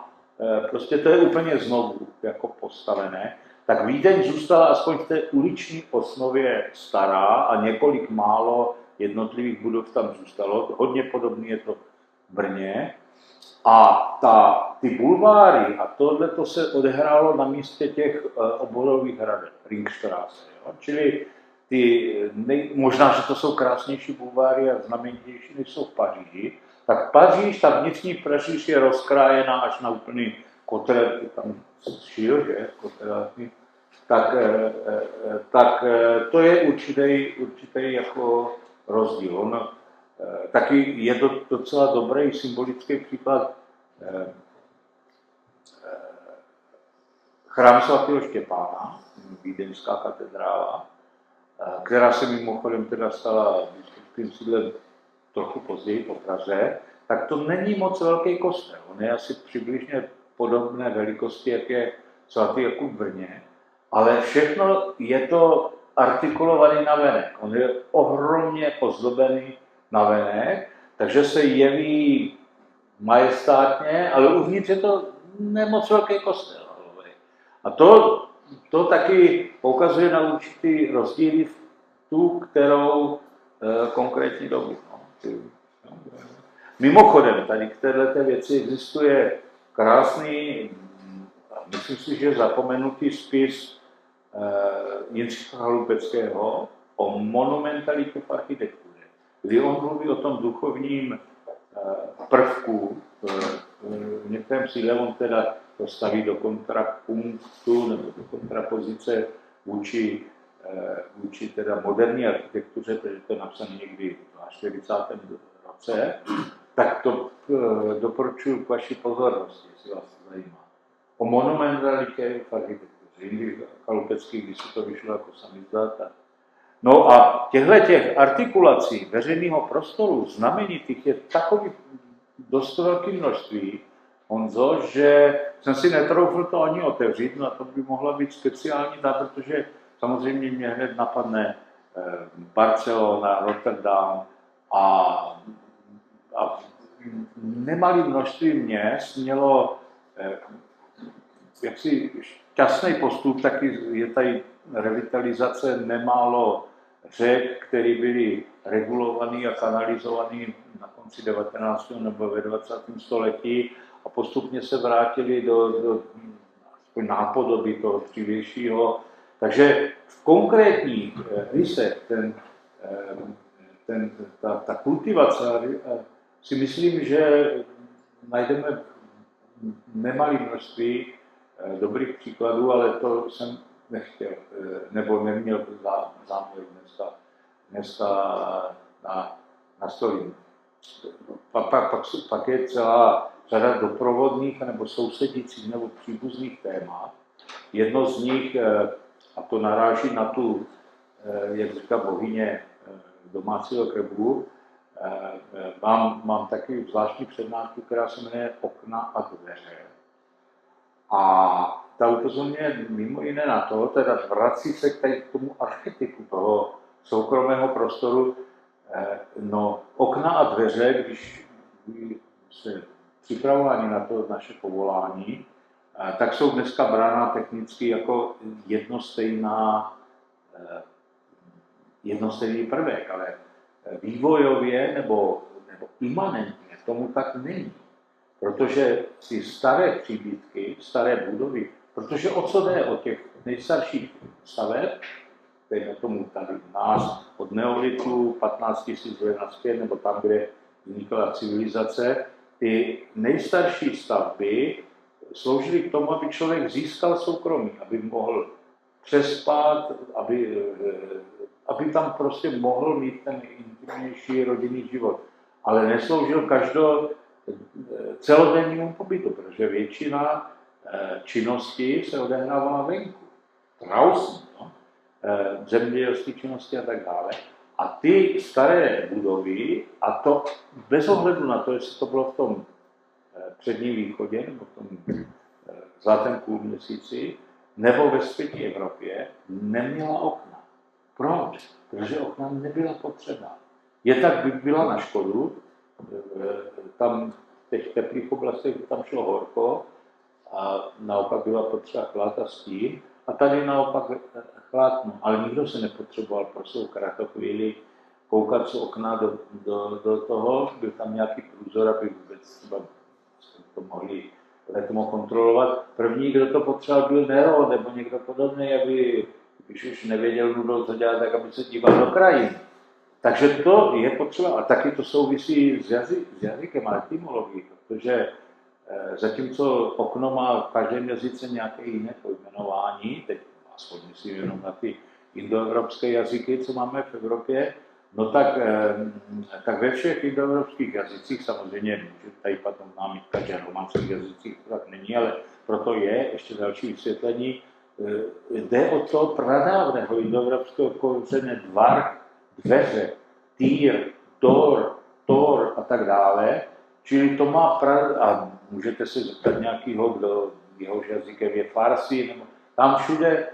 Speaker 1: prostě to je úplně znovu jako postavené. Tak Vídeň zůstala aspoň v té uliční osnově stará a několik málo jednotlivých budov tam zůstalo. Hodně podobné je to v Brně. A ty bulváry a tohle se odehrálo na místě těch oborových hradeb, Ringstraße. Čili možná, že to jsou krásnější bulváry a znamenitější, než jsou v Paříži. Tak Paříž, ta vnitřní Paříž je rozkrájená až na úplný kotel, tam šil, že? Kotelátní. Tak to je určitý jako rozdíl. Taky je to docela dobrý symbolický příklad chrám svatého Štěpána, vídeňská katedrála, která se mimochodem teda stala biskupským sídlem trochu později po Praze, tak to není moc velký kostel. On je asi přibližně podobné velikosti, jak je svatý Jakub v Brně, ale všechno je to artikulovaný navenek. On je ohromně ozdobený navenek, takže se jeví majestátně, ale uvnitř je to nemoc velký kostel. A to taky poukazuje na určitý rozdíly v tu, kterou konkrétní dobu. Mimochodem, tady k této věci existuje krásný, myslím si, že zapomenutý spis Jindřicha Hlubeckého o monumentalitě v architektuře, kdy on mluví o tom duchovním prvku v některém sídle, on teda postaví do kontrapunktu nebo do kontrapozice vůči teda moderní architektuře, protože to je napsané někdy v 40. roce, tak to doporučuji k vaší pozornosti, jestli vás to zajímá. O monumentalitě v architektuře. Jindy Chalupecký, když se to vyšlo jako samizdat. No a těch artikulací veřejného prostoru znamenitých je takový dost velké množství, Honzo, že jsem si netroufl to ani otevřít, na to by mohla být speciální, protože samozřejmě mě hned napadne Barcelona, Rotterdam a nemalé množství měst mělo jaksi šťastný postup, taky je tady revitalizace nemálo řek, které byly regulované a kanalizované na konci 19. nebo ve 20. století a postupně se vrátili do nápodoby toho dřívějšího. Takže v konkrétní rysech ta kultivace si myslím, že najdeme nemalé množství dobrých příkladů, ale to jsem nechtěl, nebo neměl záměr dneska nastolit. Pak je celá řada doprovodných nebo sousedících nebo příbuzných témat. Jedno z nich, a to naráží na tu, jak říká bohyně domácího krbu, mám taky zvláštní přednášku, která se jmenuje Okna a dveře. A ta upozorňuje mimo jiné na to, teda vrací se k tomu archetypu toho soukromého prostoru. No, okna a dveře, když se připravováni na to naše povolání, tak jsou dneska brána technicky jako jednostejný prvek, ale vývojově nebo imanentně tomu tak není. Protože si staré příbytky, staré budovy, protože o co jde od těch nejstarších staveb, dejme tomu tady u nás od neolitu 15 000 let nazpět, nebo tam, kde vznikla civilizace, ty nejstarší stavby sloužily k tomu, aby člověk získal soukromí, aby mohl přespat, aby tam prostě mohl mít ten intimnější rodinný život. Ale nesloužil celodennímu pobytu, protože většina činností se odehrávala venku. Trausní, no? Zemědělské činnosti a tak dále. A ty staré budovy, a to bez ohledu na to, jestli to bylo v tom předním východě, nebo v tom zlatém půlměsíci, nebo ve světě Evropě, neměla okna. Proč? Protože okna nebyla potřeba. Je tak by byla na škodu, tam v těch teplých oblastech tam šlo horko a naopak byla potřeba chlad a stín a tady naopak chlad, no, ale nikdo se nepotřeboval prostě v chvíli koukat z okna do toho, byl tam nějaký průzor, aby vůbec třeba to mohli letmo kontrolovat. První, kdo to potřeboval, byl Nero nebo někdo podobný, aby, když už nevěděl, kdo to dělat, tak aby se díval do krajiny. Takže to je potřeba, a taky to souvisí s jazykem a etymologií, protože zatímco okno má v každém jazyce nějaké jiné pojmenování, teď aspoň myslím jenom na ty indoevropské jazyky, co máme v Evropě, no tak ve všech indoevropských jazycích, samozřejmě můžu tady potom námitka, že v románských jazycích to tak není, ale proto je ještě další vysvětlení, jde o to pradávného indoevropského kořene dvar, dveře, týr, tor a tak dále. Čili to má a můžete se zeptat nějakého, kdo jehož jazykem je farsi, nebo tam všude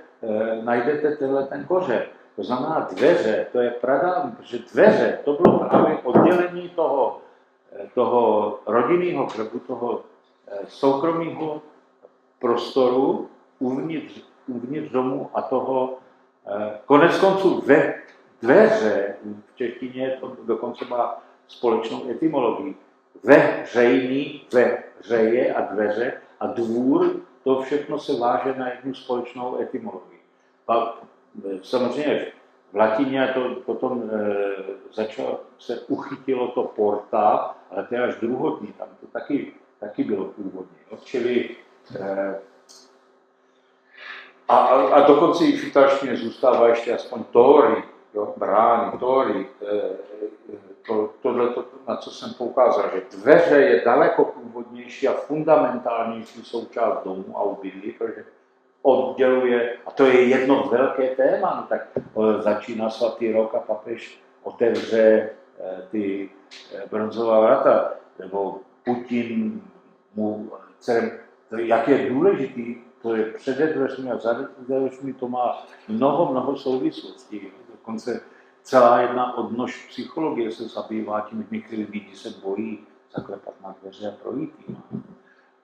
Speaker 1: najdete ten kořen. To znamená dveře, to je pradávný, protože dveře, to bylo právě oddělení toho rodinného krbu, toho soukromého prostoru uvnitř domu a toho konec konců dveře, v češtině to dokonce má společnou etymologii. Veřejný, veřeje a dveře a dvůr, to všechno se váže na jednu společnou etymologii. A samozřejmě v latině to potom se uchytilo to porta, ale to je až druhotní, tam to taky bylo původně. Čili A dokonce i v italštině zůstává ještě aspoň tóry, jo, brány, tóry, tohle, na co jsem poukázal, že dveře je daleko původnější a fundamentálnější součást domu a obydlí, protože odděluje, a to je jedno velké téma, no tak začíná svatý rok a papež otevře ty bronzová vrata, nebo Putin mu, jak je důležitý, to je před dveřmi a za dveřmi, to má mnoho souvislostí. Dokonce celá jedna odnož psychologie se zabývá tím, že některé lidi se bojí zaklepat na dveře a projít jim.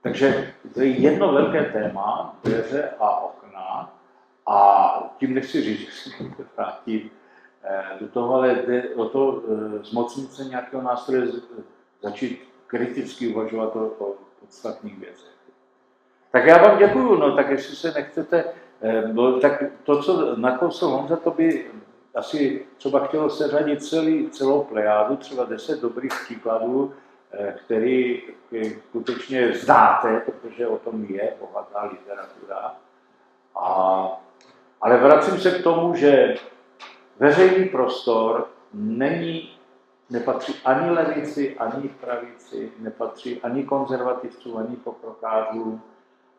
Speaker 1: Takže to je jedno velké téma, dveře a okna, a tím nechci říct, že se vrátím do toho, ale jde o to zmocnit se nějakého nástroje, začít kriticky uvažovat o podstatných věcech. Tak já vám děkuju, no tak jestli se nechcete, tak to, co nakousl Honza, to by asi třeba chtělo seřadit celou plejádu, třeba 10 dobrých příkladů, který skutečně znáte, protože o tom je bohatá literatura. Ale vracím se k tomu, že veřejný prostor nepatří ani levici, ani pravici, nepatří ani konzervativcům, ani pokrokářům.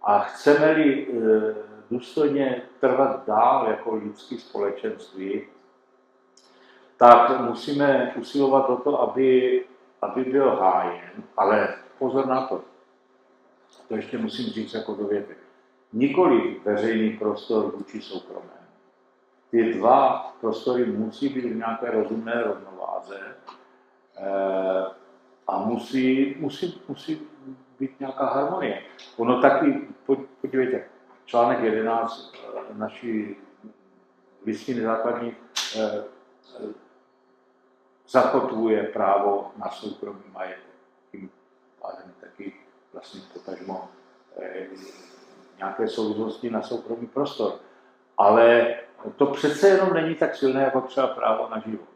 Speaker 1: A chceme-li důstojně trvat dál jako lidské společenství, tak musíme usilovat o to, aby byl hájen, ale pozor na to ještě musím říct jako do věty. Nikoli veřejný prostor vůči soukromé. Ty dva prostory musí být v nějaké rozumné rovnováze a musí být nějaká harmonie. Ono taky, podívejte, článek 11 naší listiny základní zakotvuje právo na soukromý majetek. Tím pádem taky vlastně potažmo nějaké souvislosti na soukromý prostor. Ale to přece jenom není tak silné jako třeba právo na život.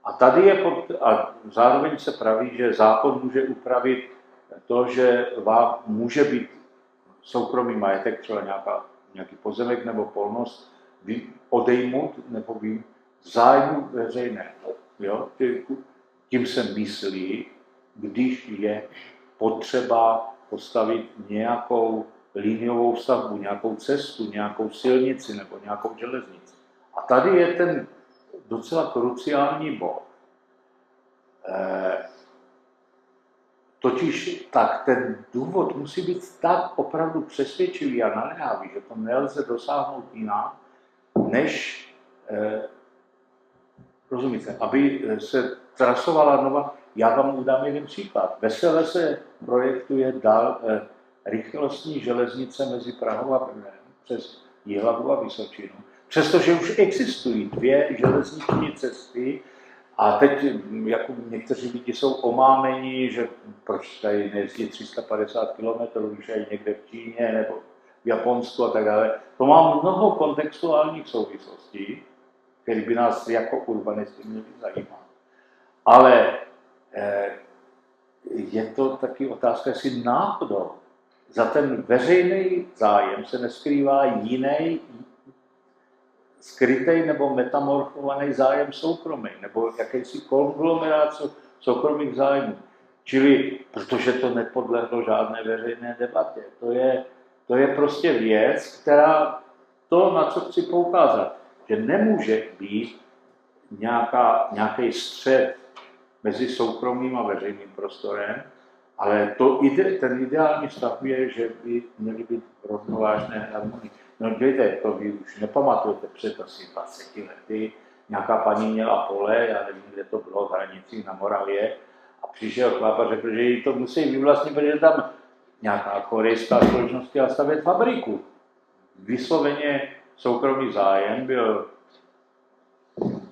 Speaker 1: A tady je a zároveň se praví, že zákon může upravit to, že vám může být soukromý majetek, třeba nějaký pozemek nebo polnost, odejmout nebo v zájmu veřejného. Jo? Tím se myslí, když je potřeba postavit nějakou liniovou stavbu, nějakou cestu, nějakou silnici nebo nějakou železnici. A tady je ten docela kruciální bod. Totiž tak ten důvod musí být tak opravdu přesvědčivý a naléhavý, že to nelze dosáhnout jinak, než rozumíte, aby se trasovala nová. Já vám udám jeden příklad. Vesele se projektuje dál rychlostní železnice mezi Prahou a Brnem přes Jihlavu a Vysočinu. Přestože už existují 2 železniční cesty a teď jako někteří lidi jsou omámení, že proč tady nejezdí 350 km, už je někde v Číně nebo v Japonsku a tak dále. To má mnoho kontextuálních souvislostí, které by nás jako urbanisty měly zajímat. Ale je to taky otázka, jestli náhodou za ten veřejný zájem se neskrývá jiný skrytý nebo metamorfovaný zájem soukromý, nebo jakýsi konglomerát soukromých zájmů. Čili, protože to nepodlehlo žádné veřejné debatě. To je prostě věc, která to, na co chci poukázat, že nemůže být nějaký střed mezi soukromým a veřejným prostorem, ale ten ideální stav je, že by měly být rovnovážné harmonie. No dejte, to vy už nepamatujete před asi 20 lety, nějaká paní měla pole, já nevím, kde to bylo, v hranicích na Moravě, a přišel chlap a řekl, že jí to musí vyvlastnit, protože tam nějaká korejská společnost chtěla stavět fabriku. Vysloveně soukromý zájem byl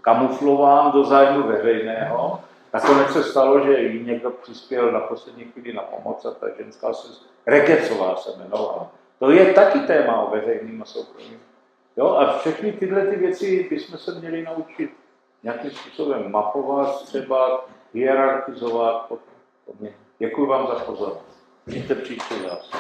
Speaker 1: kamuflován do zájmu veřejného. Nakonec se stalo, že jí někdo přispěl na poslední chvíli na pomoc a ta ženská Rekecová se jmenovala. To je taky téma o veřejným a soukromým. Jo? A všechny tyhle ty věci bychom se měli naučit nějakým způsobem mapovat, třeba hierarchizovat. Děkuji vám za pozornost. Mějte příště zase.